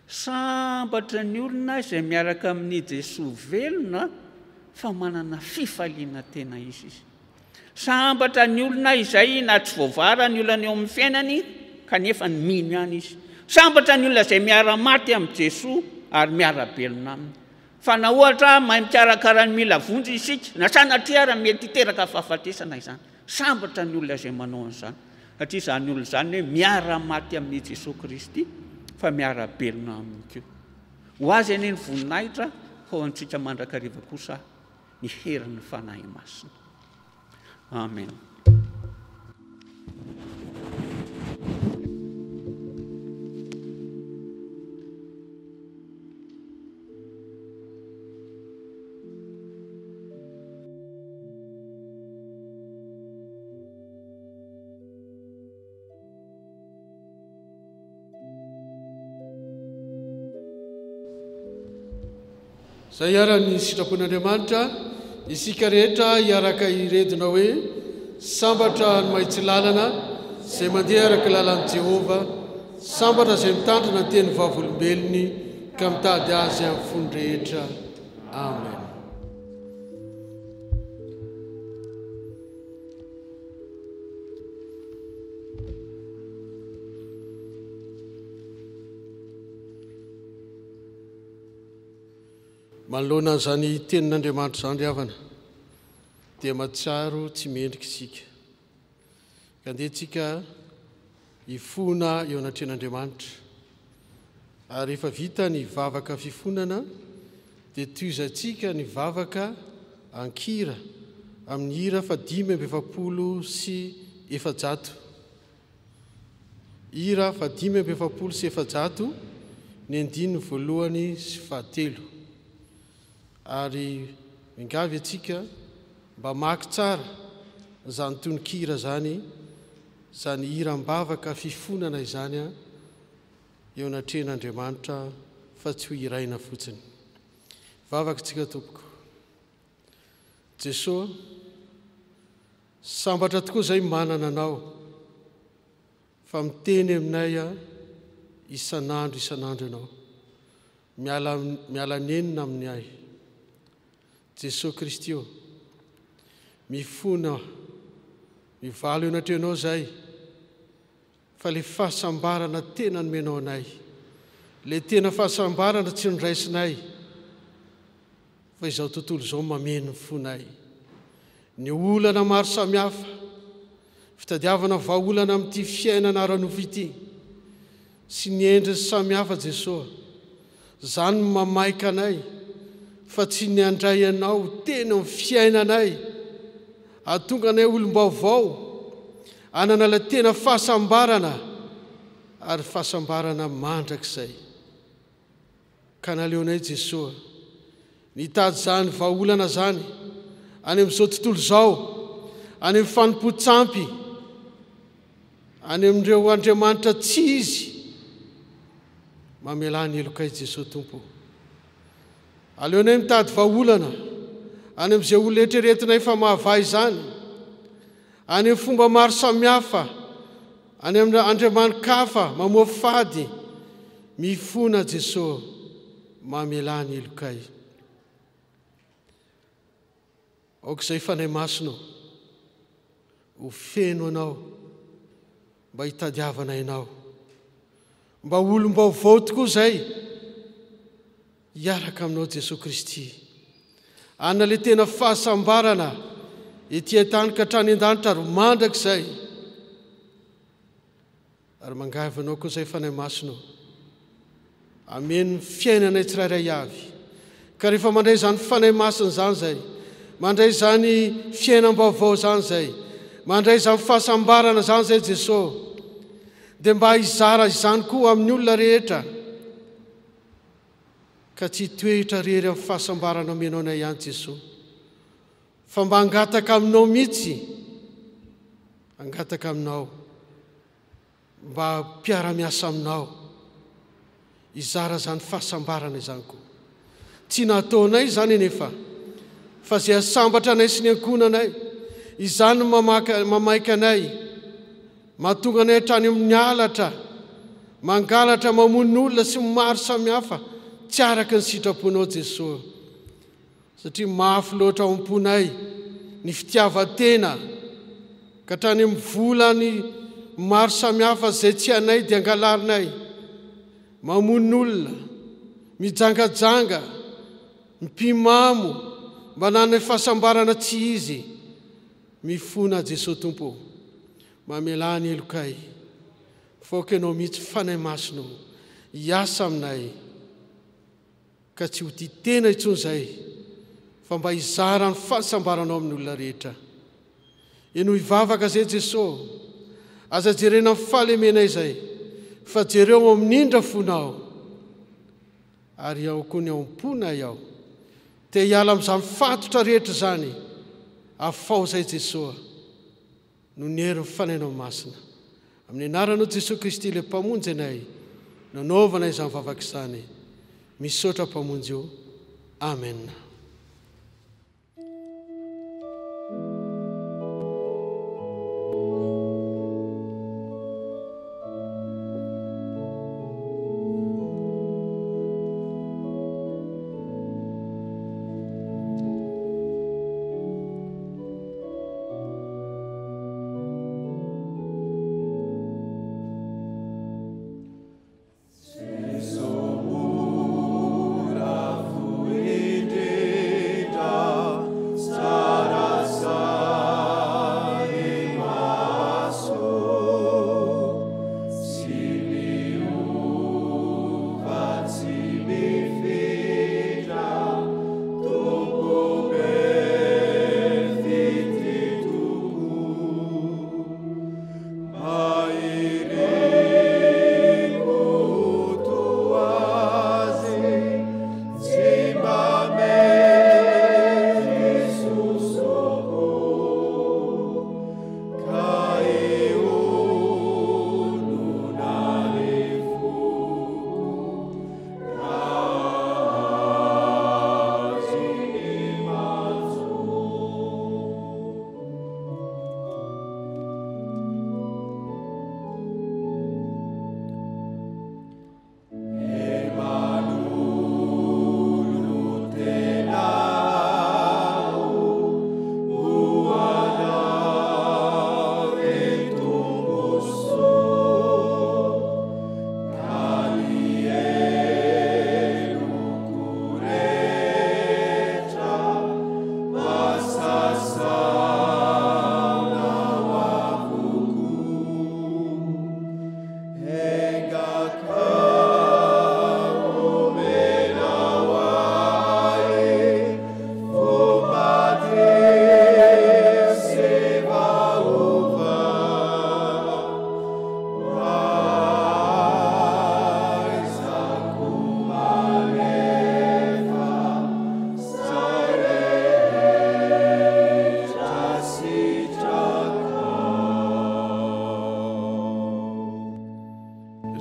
sambatra ny olona izay miaraka amin'ny Jesosy velona fa manana fifaliana tena izy sambatra ny olona izay na tsy voavara ny olana eo amin'ny fiainany kanefa ny mino ihany izy sambatra ny olona izay miara-maty amin'ny Jesosy ary miara-belona aminy fa na ohatra mahay mikarakara ny mila vonjy isika na sanatria raha mety hiteraka fahafatesana izany sambatra ny olona izay manao an'izany satria izany olona izany hoe miara-maty amin'ny Jesosy Kristy fa miara-belona aminy keo ho azy anie ny voninahitra fa ho antsika mandrakariva kosa ny herin'ny fanahy masina amen. Zay ara-ny sitrapon'Andriamanitra isika rehetra hiaraka iredina hoe sambatra ny mahitsy lalana izay mandeha araka lalan'i Jehova sambatra izay mitandrina ny teny vavolombelony ka mitady azy amin'ny fony rehetra amen. Manoloana an'izany tenin'Andriamanitra izany havana dia mahatsiaro tsy mendrika isika ka andeha tsika hifona eo anatren'Andriamanitra ary rehefa vita ny vavaka fifonana dia toizantsika ny vavaka ankira amin'ny hira 577 hira 577 ny andininy voalohany sy fahatelo ary mingavy atsika mba maky tsara zany tononkira zany zany hiram-bavaka fifonana izany eo anatren'Andriamanitra fa tsy ho iraina fotsiny. Vavaka tsika tompoko Jesosy sambatra tokoa zay manana anao fa miteny aminay isan'andro ianao miala nenina amin'ny ay Jesosy Kristy mifona mivalo eo anatrenao zay fa le fahasambarana tena nomenao anay le tena fahasambarana tsy niraisinay fa izao tontolo izao mameno ny fonay ny olana maro samihafa fitadiavana vaolana amin'ity fiainana ara-nofo ity sy ny endriny samihafa Jesosy zany mamaika anay fa tsy ny andray anao tena ny fiainanay atonga nay olom-baovao anana la tena fahasambarana ary fahasambarana mandrakizay ka naleonay Jesosy nitady zany vahaolana zany any amin'izao tontolo zao any amin'ny fanompo-tsampy any amin'ireo Andriamanitra tsy izy mamelany elokay Jesosy tompo aleonay mitady vahaolana any amin'izay olona eritreretinay fa mahavay zany any amin'ny fomba maro samihafa any amin'ny andriamanikafa mamoa fady mifona Jesosy mamelany elokay aok'izay fanay masonao ho feno anao mba hitadiavana ianao mba olom-baovao tokoa zay hiaraka aminao Jesosy Kristy anna le tena fahasambarana etỳ tany ka hatrany an-danitra ary mandrakizay ary mangavanao koa zay fanay masonao ameno fiainanay tsirairay avy ka rehefa mandray zany fanay masina zany zay mandray zany fiainam-baovao zany zay mandray zany fahasambarana zany zay Jesosy dia mba hizara izany koa amin'ny olona rehetra ka tsy toetra rery amin'ny fahasambarana omenao anay ihany Jesosy fa mba hangataka aminao mihitsy hangataka aminao mba mpiara-miasa aminao hizara zany fahasambarana izany koa tsy nataonay zany nefa fa zay asambatra anay sy ny ankonanay izany mamaika anay mahatonga anay hatrany amin'ny alatra mangalatra mamono olona sy maro samihafa tsy araka ny sitraponao Jesosy satria mafy loatra ao am-ponay ny fitiavan-tena ka hatrany amin'ny volany maro samihafa zay tsy anay dia angalarinay mamono olona mijangajanga mimpimamo mba nanay fahasambarana tsy izy mifona Jesosy tompo mamelany elokay faoka ianao mihitsy fanay masonao hiasa aminay ka tsy ho ty tena intsony zay fa mba hizara ny fahasambaranao amin'ny olona rehetra eno hivavaka zay Jesosy aza jerena amin'ny fahalemenay zay fa jereo amin'indra fonao ary ao koa ny ao am-ponay ao te hiala amin'izany fatotra rehetra zany afao zay Jesosy no nero fanainao masina amin'ny anaranao Jesosy Kristy le mpamonjy anay nanaovana izany vavaka izany misaotra mpamonjy io amen. Ende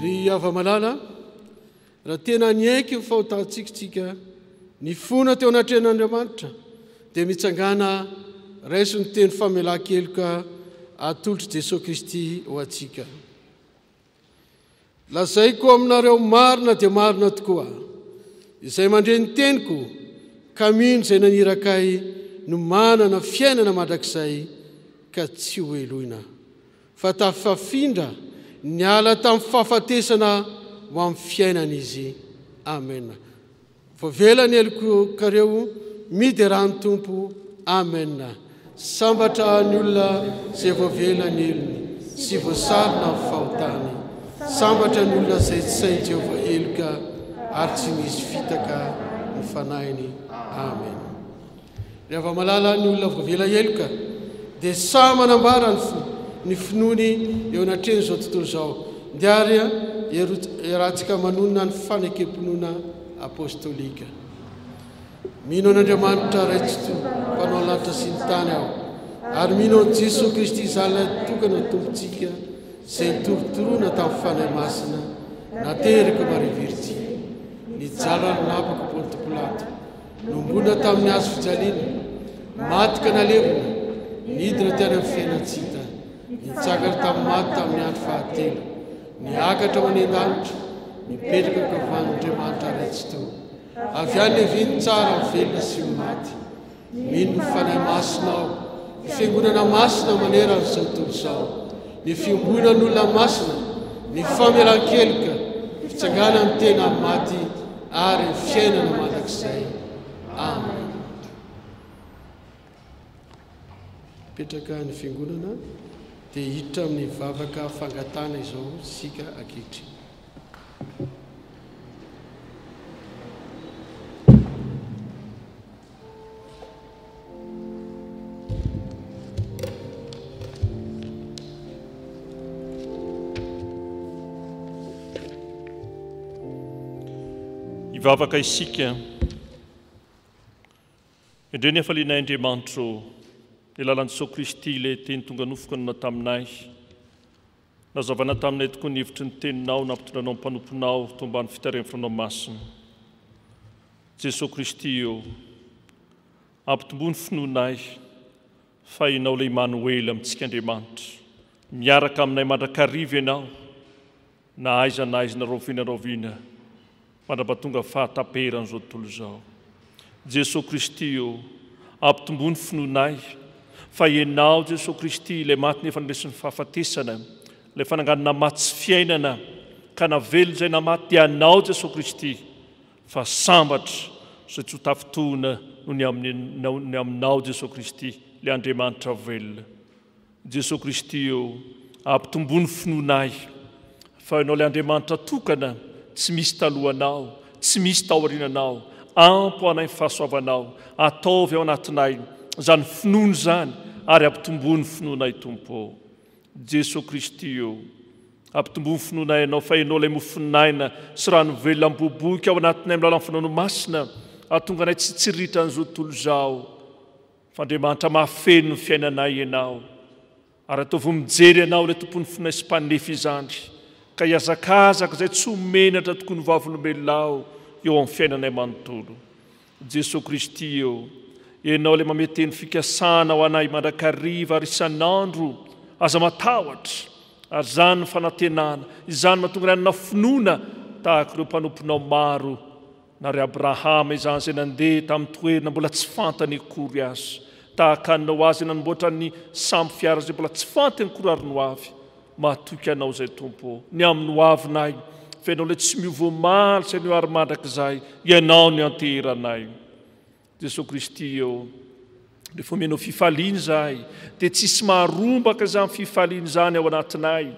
ry ava-malala raha tena niaiky ny fahotantsikatsika ny fona teo anatrehan'Andriamanitra dia mitsangana raiso ny teny famelan-keloka atolotry Jesosy Kristy ho antsika. Lazaiko aminareo marina dia marina tokoa izay mandre ny teniko ka mino izay nanirakay no manana fiainana mandrakizay ka tsy ho eloina fa tafafindra niala tamin'ny fahafatesana ho amin'ny fiainana izy. Amen. Voavela ny eloko kareo midy rano tompo. Amen. Sambatra ny olona izay voavela ny elony sy voasarona amin'ny fahotany. Sambatra ny olona izay tsy sainy Jehovah eloka ary tsy misy fitaka ny fanahiny. Amen. Rehefa malala ny olona voavela eloka dia sa manambara ny finoany eo anatreny izao tontolo izao. Ndiary iarahantsika manonona ny fanekem-pinoana apôstôlika. Mino an'Andriamanitra raitso mpanao lanitra sy ny tany aho ary mino an Jesosy Kristy zala tokana tompontsika izay nitorotoroana tamin'ny fanahy masina nateraka mariviritsy nijala ny napaka Ponto Pilato nombona tamin'ny hazo fijaliana maty ka nalevina nidina tany amin'ny fiainantsika nitsakana tamin'ny maty tamin'ny andro fahatelo niakatra ho any an-danitra nipetraka kavan'Andriamanitra raitso avy any leviny tsara velona sy maty mino ny fanahy masina ao ny fiangonana masina manera n'izao tontolo izao ny fiambonan'olona masina ny famelan-keloka fitsangana ny tena maty ary ny fiainana mandrakizay. Amen. Petraka ny fiangonana dia hiditra amin'ny vavaka fangatana izao sika akitry. Ivavaka isika indray ny hafalianay Andriamanitra ny lalan'i Jesosy Kristy ilay teny tonga nofokanana taminay nazavana taminay tokoa ny hevitry ny teninao nampitondranao ny mpanomponao tombany fitaren'ny fanao masina. Jesosy Kristy io ampitombony finoanay fa ianao ilay Emmanuel amintsika Andriamanitra miaraka aminay mandrakariva ianao na aiza na roviana mandrapatonga fahataperan'izao tontolo izao. Jesosy Kristy io ampitombony finoanay fa ianao Jesosy Kristy ilay maty nefa niresi ny fahafatesana ilay fananganana maty sy fiainana ka navelo izay namaty ianao Jesosy Kristy fa sambatra izay tsy ho tafitoana no ny aminao Jesosy Kristy ilay Andriamanitra velona. Jesosy Kristy io ampitombony finoanay fa ianao ilay Andriamanitra tokana tsy misy talohanao, tsy misy taoriananao, ampo anay fahasoavanao, ataovy ao anatinay zany finoany zany ary ampitombony finoanay tompo. Jesosy Kristy io ampitombony finoanay ianao fa ianao ilay mofinaina sy rano velona miboboka ao anatinay amin'ny lalan'ny finoana masina ahatonga anay tsy tsiritra an'izao tontolo izao fa Andriamanitra mahafeno ny fiainanay ianao ary ataovy mijery ianao ilay tompony finay sy mpanefa izany ka hiazakazaka izay tsy homenatra tokoa ny vavolombelonao eo amin'ny fiainanay manontolo. Jesosy Kristy io ianao ilay mameteny fikasana ho anay mandrakariva ary isan'andro aza matahotra ary izany ny fanantenana izany mahatonga anay finoana tahaka ireo mpanomponao maro na ry Abrahama izany izay nandeha tamin'ny toerana mbola tsy fantany akory azy tahaka anao azy nanomboatra ny samby fiara izay mbola tsy fantany akory ary no avy mahatoky anao izay tompo ny amin'ny hoavinay fa ianao ilay tsy miovoamaly sy ny ary mandrakizay ianao ny antehiranay. Jesosy Kristy io rehefa omenao fifaliana izahay dia tsisy maharombaka izany fifaliana izany ao anatinay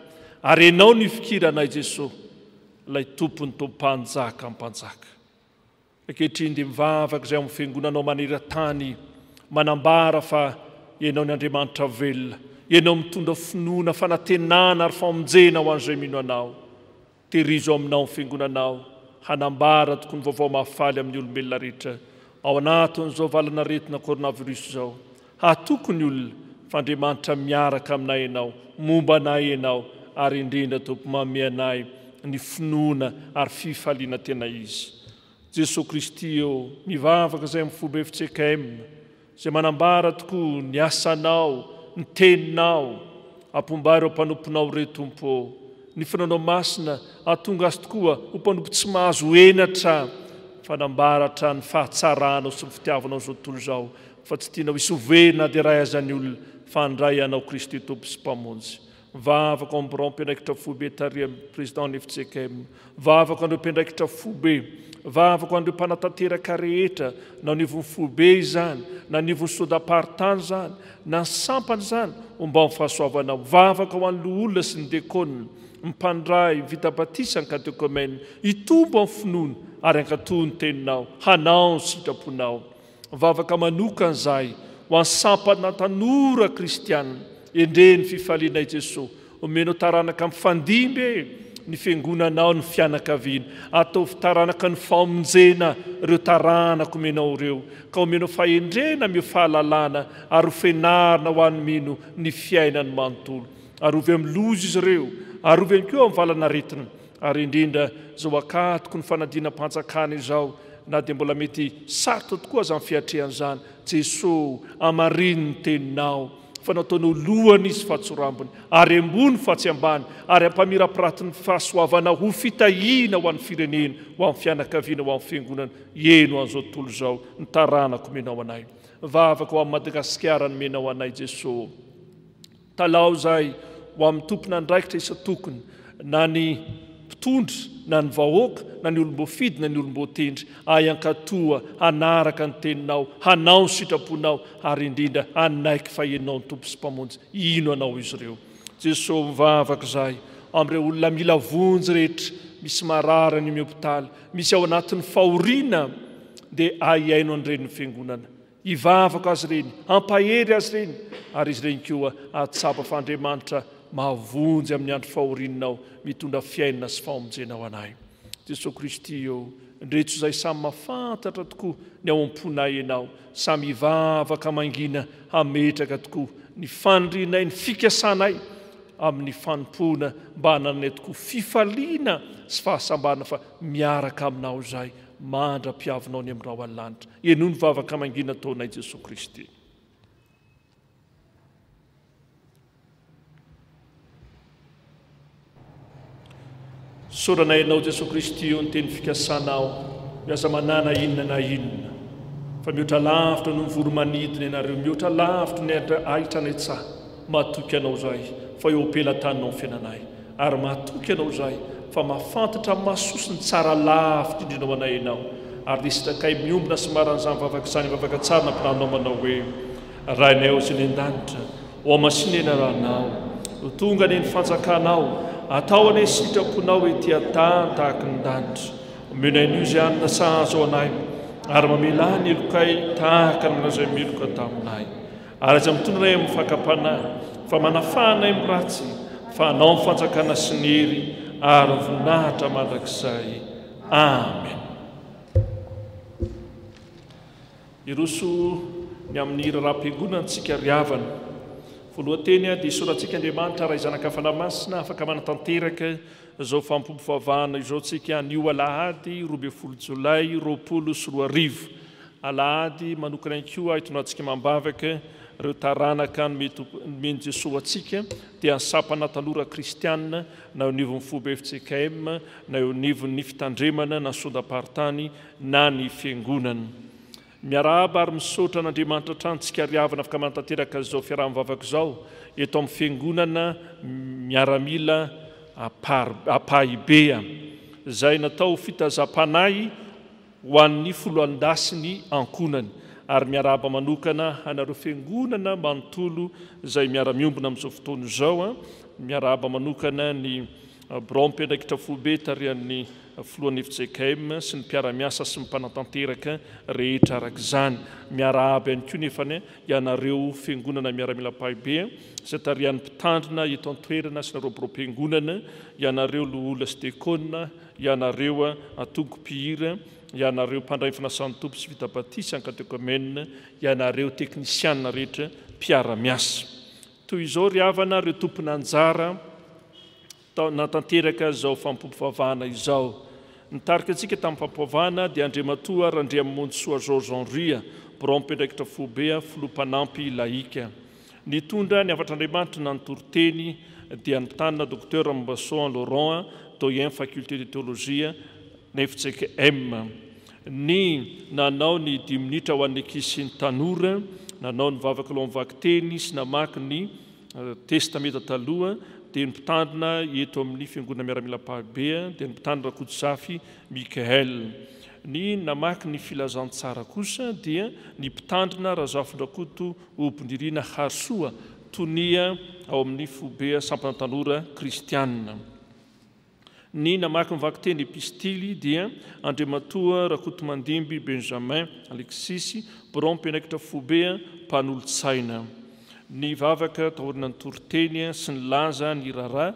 ary ianao ny fikiranay Jesosy ilay tompony tompanjaka ampanjaka. Ankehitriny dia mivavaka izay amin'ny fiangonanao maneran-tany manambara fa ianao ny Andriamanitra velona, ianao mitondra finoana fanantenana ary famonjena ho an'izay mino anao. Tehirizo aminao ny fiangonanao hanambara tokony ny vaovao mahafaly amin'ny olombelona rehetra ao anatin'izao valana retina koronavirus izao. Hatoko ny olona fa Andriamanitra miaraka aminay ianao, momba anay ianao ary indrindra tompo manome anay ny finoana ary fifaliana tena izy. Jesosy Kristy eo mivavaka izay amin'ny fomba FCKM izay manambara tokoa ny asanao, ny teninao, ampombary ao mpanomponao re tompo, ny fananao masina atonga azy tokoa ho mpanompo tsy mahazo enatra fanambaratra ny fahatsaranao sy ny fitiavanao zao tontolo zao, fa tsy tianao hisy hoverina dia ray azany olona fandray anao Kristy tompo sy mpamonjy. Vavaka ao amin'ny mpiandraikitra fobe taria président ny FCKM, vavaka andreo mpiandraikitra fobe, vavaka andreo mpanatanteraka rehetra, na nivon'ny fobe izany, na nivon'ny sodaparitany zany, na sampany zany, mba amin'ny fahasoavanao. Vavaka ho an'lo olona sy ny dekona, mpandray, vita batisa ny katekomena, hitombo amin'ny finoana ary ankatoy ny teninao, hanao ny sitraponao. Vavaka manokan'izay ho an'ny sampana tanora kristiana, endre ny fifaliana i Jesosy, omenao taranaka amin'ny fandimby ny fiangonanao ny fianakaviana, atao taranaka ny famonjena ireo taranaka omenao ireo, ka omenao fahendrena mio fahalalana ary ho fianarina ho an'ny mino ny fiainany manontolo, ary ovy amin'ny loza izy ireo, ary ovy ihany koa amin'ny valanaretina, ary indrindra zao akatoko ny fanadinam-panjakana izao, na dia mbola mety sarotra tokoa aza amin'ny fiatrehan'izany. Jesosy amariny ny teninao, fa nataonao lohany izy fahatsorambony, ary ambony fatsy ambany, ary ampamirapiratiny fahasoavanao ho fitahiana ho an'ny firenena, ho amin'ny fianakaviana, ho amin'ny fiangonana. Eno an'izao tontolo izao ny taranako menao anay. Vavaka ho amin'ny Madagasikara ny menao anay Jesosy. Talao zay ho amin'ny tompona andraikitra isa-tokony, na ny mpitondry, na ny vahoaka, na ny olom-boafidy, na ny olom-boatendry, ankatoa hanaraka ny teninao, hanao ny sitraponao, ary indrindra anaiky fahenao ny tompo sy mpamonjy. Ino anao izy ireo. Jesosy mivavaka izay amin'ireo olona mila vonjy rehetra, misy marara ny hopitaly, misy ao anatin'ny fahoriana, dia aiaino an'ireny ny fiangonana. Hivavaka azy ireny, ampahery azy ireny, ary izy ireny koa atsapa f'Andriamanitra mahavonjy amin'ny andro fahorinanao, mitondra fiainana sy fahamonjenao anay. Jesosy Kristy eo, ndretso izay samy mahafantatra tokoa ny ao am-ponay ianao, samy hivavaka mangina hametraka tokoa ny fanrinay, ny fikasanay amin'ny fanompona mba hananay tokoa fifaliana sy fahasambana, fa miaraka aminao izay mandra-piavinao ny amin'irao an-lanitra. Eno ny vavaka mangina taonay Jesosy Kristy. Soranay ianao Jesosy Kristy eo ny teny fikasanao, miasa manana inona na inona, fa mihoatra lavitra no mivoromanidina ianareo, mihoatra lavitra ny ahitra anay tsaha, mahatoky anao zay fa eo am-pelantaninao ny fiainanay, ary mahatoky anao zay fa mahafantatra amin'ny mahasoso ny tsara lavitra indrinao anay ianao, ary dia sitakay miombona sy maran'izany vavaka izany vavaka tsara nampinanao manao hoe rainay ao izay ny an-danitra, o amasinena ranao, ho tonga ny fanjakanao, atao anay sitraponao ety an-tany tahaka ny danitra, omenay an'io izay anina sahazo anay, ary mamelà ny elokay tahaka ny izay meloka taminay, ary aza mitondranay amin'ny fakapanahy, fa manafanay amin'ny ratsy, fa anao amin'ny fanjakana sy ny hery, ary voninahitra mandrakizay. Amen. Iroso ny amin'ny hira rahampingonana antsika riavana. Voalohanteny dia isorantsika Andriamanitra ray zanaka fanamasina afaka manatanteraka izao fampom-pivavahana izao tsika anio alahady 12 Jolay 2024. Alahady manokana ihany koa hitonantsika mambavaka ireo taranaka nomeny Jesosy atsika dia ny sapana tanora kristianina, na eo nivon'ny fobe FCKM, na eo nivon'ny fitandremana na sodaparitany na ny fiangonana. Miarahaba ary misaotra n'Andriamanitra trantsika riavana afaka manatanteraka izao fiaraha-mivavaka izao eto amin'ny fiangonana miaramila Apaibea, izay natao fitazam-panahy ho an'ny foloan-dasiny ankonany, ary miarahaba manokana anareo fiangonana manontolo izay miara-miombona amin'izao fotoana izao, miarahaba manokana ny mpiandraikitra fobe tarian'ny filohan'ny FCKM sy ny mpiara-miasa sy ny mpanatanteraka rehetra arak'izany. Miarahaba ihany koa nefany ianareo fiangonana miaramila Apaibea izay tarian'ny mpitandrina eto an-toerana sy nareo mpiangonana, ianareo loholona sy dekona, ianareo atoko-pihira, ianareo mpandray finasan'ny tompo sy vita batisa ny katekomena, ianareo teknisianina rehetra mpiara-miasa. Toy izao riavana ireo tompona anjara natanteraka zao fampopovavahana izao. Nitarika antsika tamin'ny fampovavahana dia Andriamatoa Randria Monsoa Georges Henria, Brom-pendraikitra Fobea, Filompanampy laika. Nitondra ny avatr'Andriamanitra nanotoroteny dia nitanina Dr Mbassoan Laurent, doyen faculté de théologie, NFCM. Ny nanao ny 10 minitra ho an'ny ankizy sy ny tanora, nanao ny vavaka aloha mivaky teny sy namaky ny testameta taloha, dia ny mpitandrina eto amin'ny fiangonana miaramila-pahabea, dia ny mpitandrina Rakotsafy Mikael. Ny namaky ny filazantsara kosa dia ny mpitandrina Razafindrakoto Ompondrina Harsoa, tonia ao amin'ny Fobea Sampana Tanora Kristianina. Ny namaky mivaky teny epistily dia Andriamatoa Rakotomandimby Benjamin Alexis, Brom-pendraikitra Fobea, Mpanolo-tsaina. Ny vavaka tahorina ny toroteny sy ny laza ny rara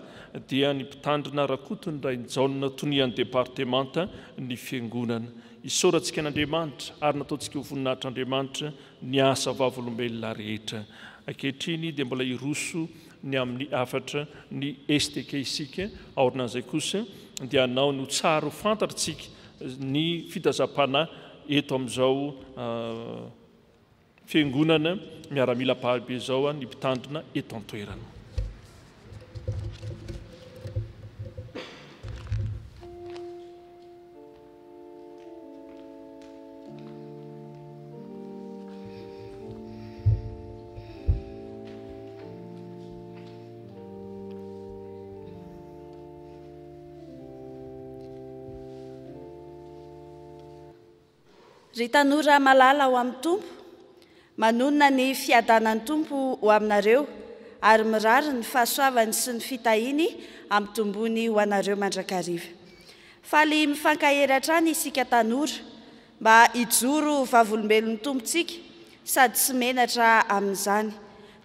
dia ny mpitandrina Rakotony Rainjaona, tonian'ny departemanta ny fiangonana. Isaorantsika an'Andriamanitra ary nataontsika ho voninahitr'Andriamanitra ny asa vavolombelona rehetra. Ankehitriny dia mbola iroso ny amin'ny afatra ny STK isika, aorinan'izay kosa dia hanao ny tsara ho fantatritsika ny fitazapana eto amin'izao fiangonana miaramila-pahabe zao ny mpitandrina eto an-toerana. Ry tanora malala ho amin'ny tompo, manonona ny fiadanan'ny tompo ho aminareo ary mirary ny fahasoavany sy ny fitahiny amin'ny tombony ho anareo mandrakariva. Faly mifankahery hatrany isika tanora mba hijoro vavolombelon'ny tompontsika sady tsy menatra amin'izany,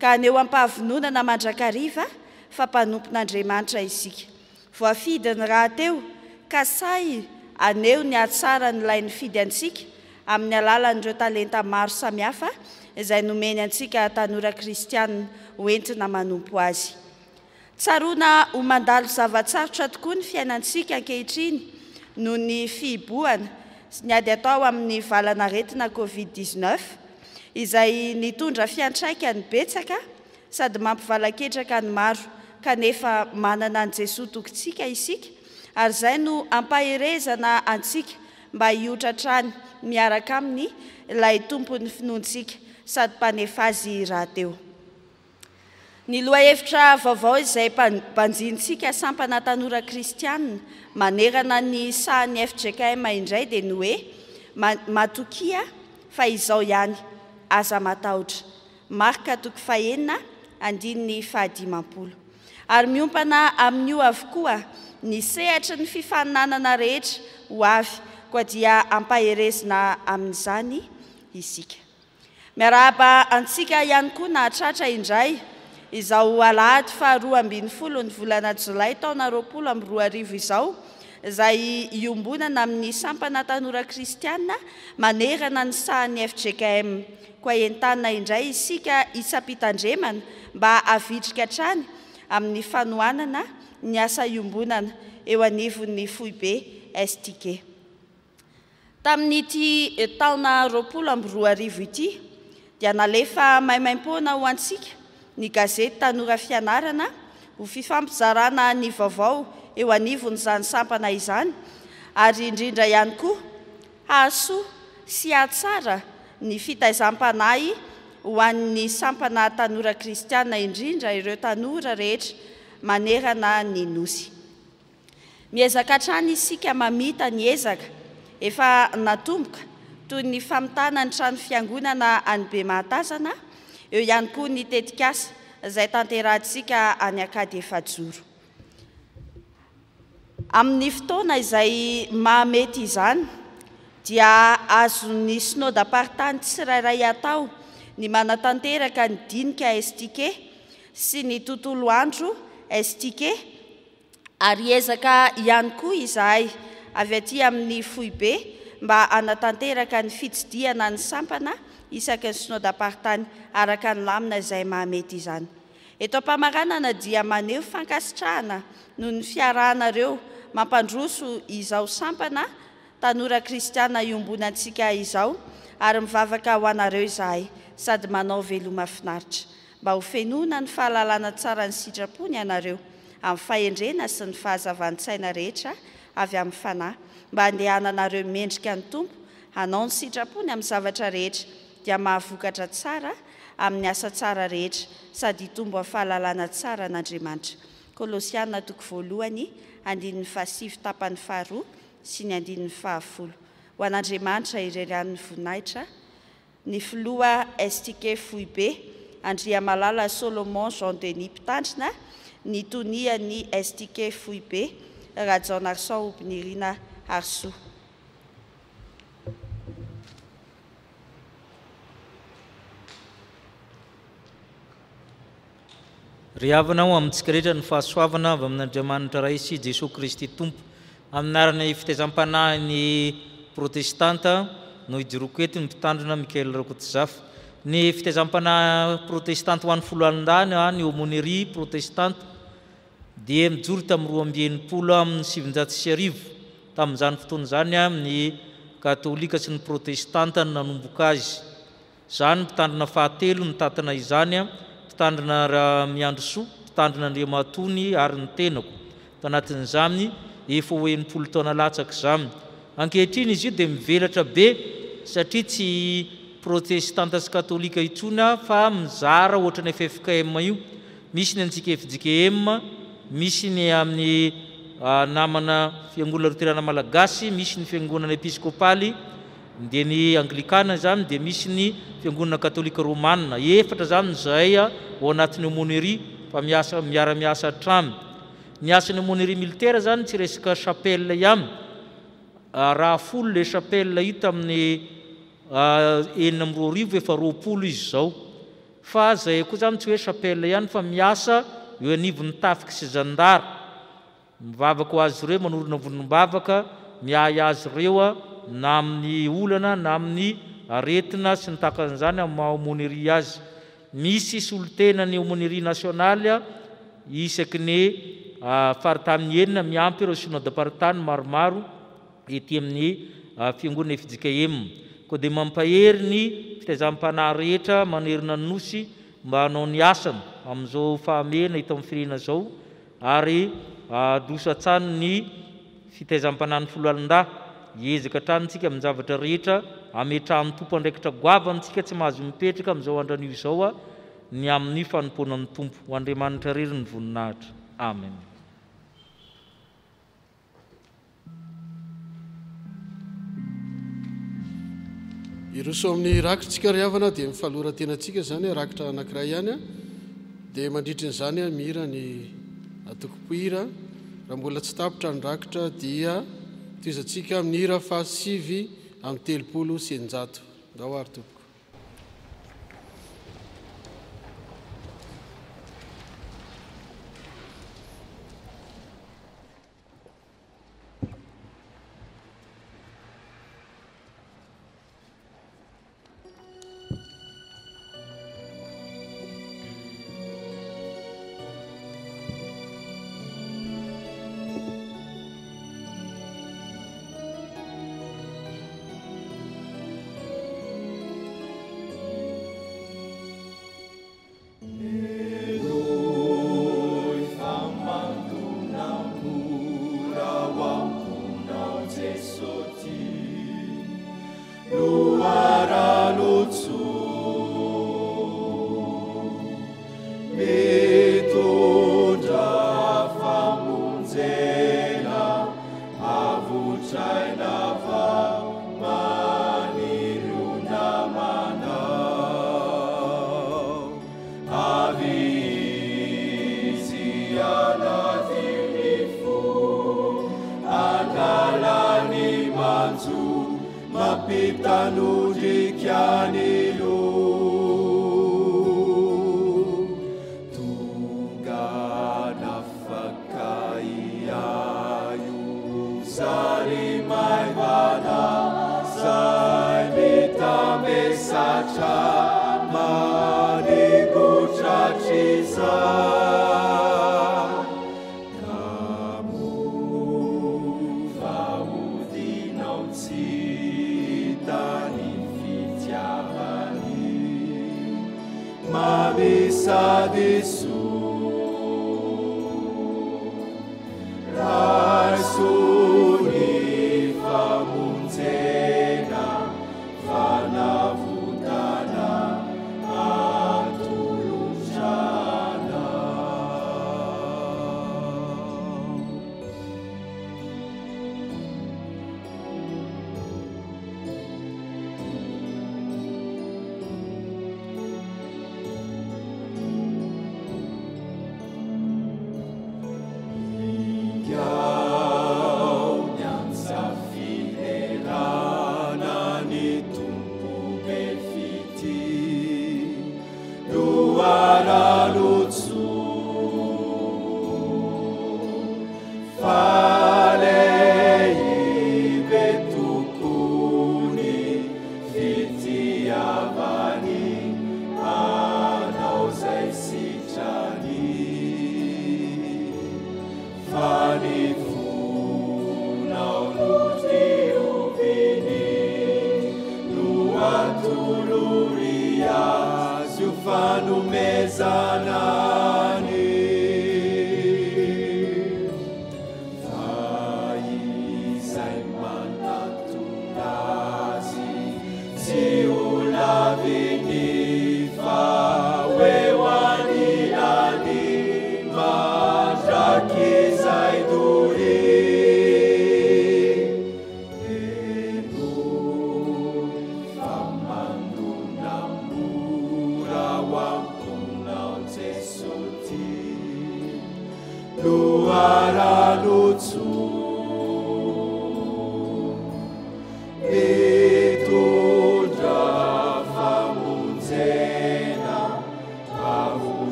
ka aneo ampahavononana mandrakariva fa mpanompon'Andriamanitra isika. Voafidiny rahateo ka say aneo ny atsara ny lainy fidy antsika amin'ny alalan'ireo talenta maro samihafa izay nomeny antsika tanora kristianina hoentina manompo azy. Tsaroana ho mandalo zavatsarotra tokoa ny fiainantsika ankehitriny noho ny fihibohana sy ny ady atao amin'ny valanaretina Covid-19 izay nitondra fiantraikany betsaka sady mampivalaketraka ny maro kanefa manana ny Jesoa tokontsika isika ary izay no ampaherezana antsika mba hiotratrany miaraka aminy ilay tompony finoantsika sady mpanefa azy rahateo. Ny lohahevitra vaovao izay mpanjintsika sampana tanora kristianina manerana ny sahan'ny FJKM indray dia ny hoe matokia fa izao ihany aza matahotra, marika toko 4 andininy 15. Ary miompana amin'io avokoa ny sehatry ny fifaninanana rehetra ho avy koa dia ampaherezina amin'izany isika. Miarahaba antsika ihany koa nahatratra indray izao alahady fa 12 ny volana Jolay taona 2022 izao izay iombonana amin'ny sampana tanora kristianina manerana ny sahan'ny FJKM, koa entanina indray isika isapitandremana mba avitrika hatrany amin'ny fanohanana ny asa iombonana eo anivon'ny foibe STK. Tamin'ity taona 2022 ity dia nalefa maimaim-poana ho antsika ny gazety Tanora Fianarana ho fifampizarana ny vaovao eo anivon'izany sampana izany ary indrindra ihany koa hahasoa sy hahatsara ny fitaizam-panahy ho an'ny sampana tanora kristianina indrindra ireo tanora rehetra manerana ny nosy. Miezaka hatrany isika mamita ny ezaka efa natomboka toy ny famitana ny trano fiangonana any Bematazana, eo ihany koa ny tetikasa izay tanterahantsika any Akady Efajoro. Amin'ny fotoana izay mahamety izany dia azon'ny synodam-paritany tsirairay atao ny manatanteraka ny dinika STK sy ny tontolo andro STK ary ezaka ihany koa izahay avy aty amin'ny foibe mba anatanteraka ny fitsidiana ny sampana isaky ny synodam-paritany araka ny lamina izay mahamety izany. eto ampamaranana dia maneho fankasitrahana noho ny fiarahanareo mampandroso izao sampana tanora kristiana iombonantsika izao ary mivavaka ho anareo izahay sady manao veloma finaritra mba ho fenona ny fahalalana tsara ny sitrapony ianareo amin'ny fahendrena sy ny fahazavan-tsaina rehetra avy amin'ny fanahy mba handehananareo mendrika ny tompo hanao ny sitrapony amin'ny zavatra rehetra dia mahavokatra tsara amin'ny asa tsara rehetra sady hitombo amin'ny fahalalana tsara an'Andriamanitra. Kolosiana 1:7 tapany 2 sy ny 10. Ho an'Andriamanitra ireran'ny voninahitra ny filoha STK Foibe, Andria Malala Solomon Jean Denis Mpitandrina, ny toniany STK Foibe, Rajon Arsan Obinirina Arso. Ry havanao amintsika rehetra ny fahasoavana avy amin'Andriamanitra Ray sy Jesosy Kristy Tompo, amin'arany fitezam-panahy ny protestanta no ijoroko eto ny mpitandrina Mikael Rakotozafa. Ny fitezam-panahy protestanta ho an'ny foloalindany ny aumônerie protestanta dia mijoro tamin'ny 2020 amin'ny 709 tamin'izany fotoana izany amin'ny katolika sy ny protestanta no nanomboka azy. Izany mpitandrina fahatelo ny tatana izany, mpitandrina Miandrosoa, mpitandrina Andriamatony ary ny tenako. Tanatin'izany efa ho 80 taona latsaka izany. Ankehitriny izy io dia mivelatra be satria tsy protestanta sy katolika intsony fa mizara ohatra ny FFKM io. Misy ny antsika FJKM, misy ny amin'ny namana fiangonana luterana malagasy, misy ny fiangonana episkopaly, dia ny anglikana zany, dia misy ny fiangonana katolika romanina. Efatra zany izay ao anatin'ny aumônerie fa miara-miasa hatramy. Ny asan'ny aumônerie militaire zany tsy resaka chapelle ihany. Raha folo le chapelle hita amin'ny 9 efa 20 izy zao. Fa zay koa zany tsy hoe chapelle ihany fa miasa eo anivon'ny tafika sy zandara. Mivavaka ho azy ireo, manorina vonim-bavaka, miay azy ireo na amin'ny olana na amin'ny aretina sy ny takan'izany amin'ny aumônerie azy. Misy solotena ny aumônerie nationale isaky ny faritamin'ny 9 miampy ireo synod-paritany maromaro ety amin'ny fiangonana FJKM. Koa dia mampahery ny fitezam-panahy rehetra manerina ny nosy mba hanao ny asany amin'izao fahamena hita amin'ny firena zao, ary doso hatsany ny fitezam-panahy ny foloalindahy. Hiezaka hatranintsika amin'ny zavatra rehetra hametrahan'ny tompo andraikitra goavantsika tsy mahazo mipetraka amin'izao andran'io izao ny amin'ny fanompoanan'ny tompo. Ho Andriamanitra rery ny voninahitra. Amen. Iroso amin'ny rakitsika ry havana dia mifalorantenantsika zany rakitra anankiray ihany dia mandritry n'izany mihira ny atokom-pihira. Raha mbola tsy tapitra ny rakitra dia toizantsika amin'ny hira fa 7 amin'ny 30 sy 900. Ndao ary tompoko. Mani kucha chisa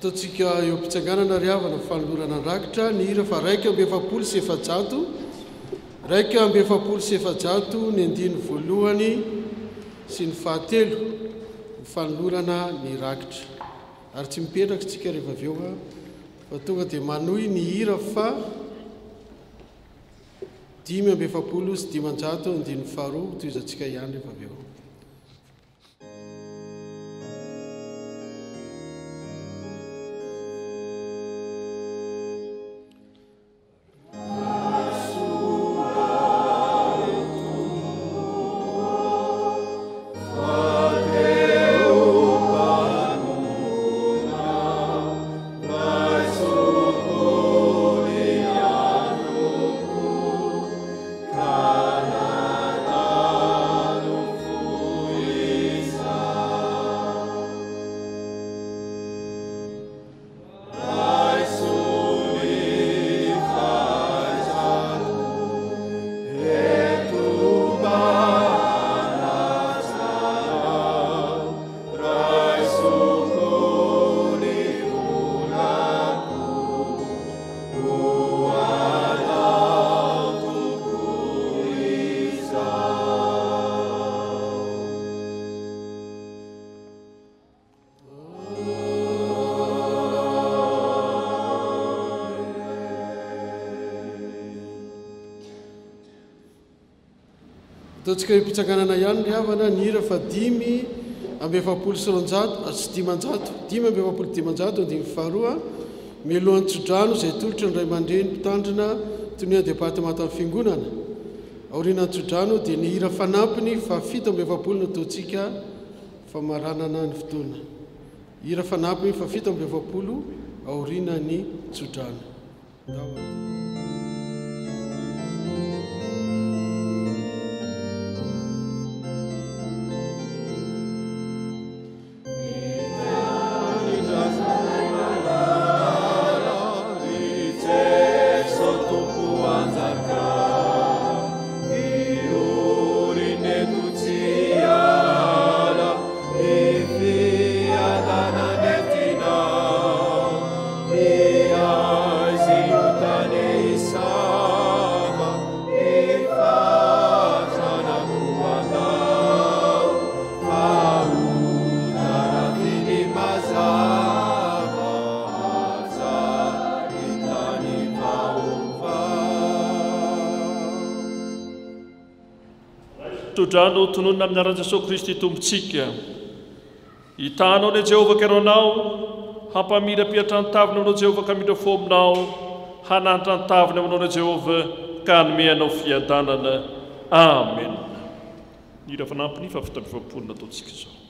ataontsika eo am-pitsanganana ry havana fanolorana rakitra ny hira fa raika amby efapolo sy efajato raika amby efapolo sy efajato ny andiny voalohany sy ny fahatelo ny fanolorana ny rakitra ary tsy mipetraka tsika rehefa avy eo fa tonga dia manohy ny hira fa 5 amby efapolo sy 500 andiny faharoa toy izantsika ihany rehefa avy eo. Canaan ataontsika mpitsanganana ihany ny havana ny hira fa 5 sy dimanjato 5 andimy faharoa milohan'ny tsodrano izay tolotra ny ray aman-dreny mpitandrina tonia departemanta amin'ny fiangonana aorianany tsodrano dia ny hira fanampiny fa 7 no ataontsika famaranana ny fotoana hira fanampiny fa 7 aorianany tsodrano Todrano tononona amin'ny aran Jesosy Kristy tompontsika. Hitanao ne Jehovah keronao, hampamira-piatra ny taviny aminao Jehovah ka midra fo aminao, hananitra ny taviny aminao ne Jehovah ka hanome fiadanana. Amen. Ny hira fanampiny fa 7 nataontsika izao.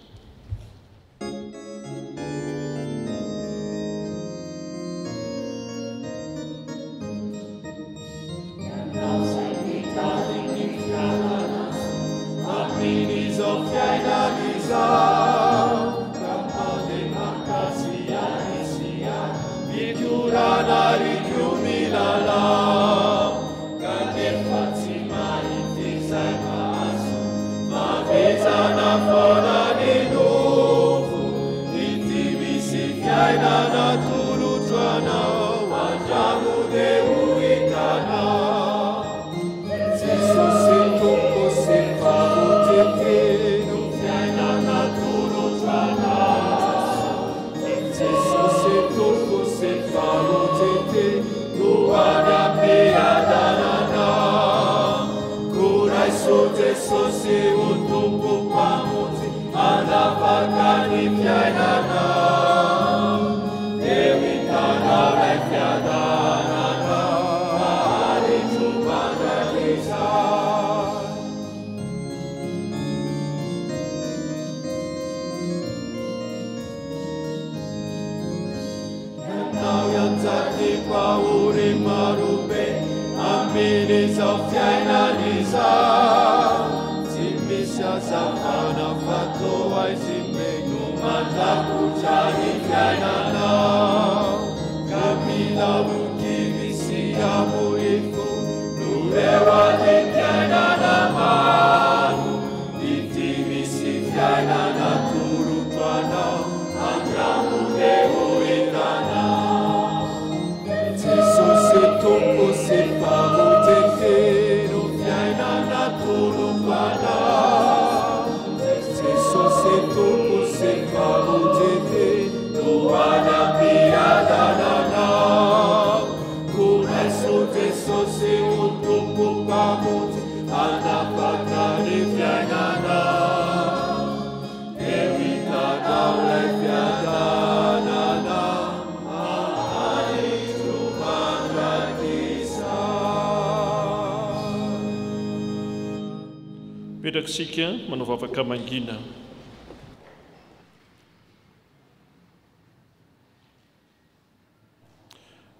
Petraksika manao vavaka mangina.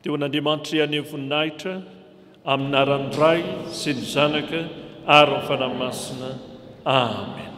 Teo an'Andriamanitra ihany voninahitra amin'ny aran'ny Ray sy ny Zanaka ary ny fanahy masina. Amen.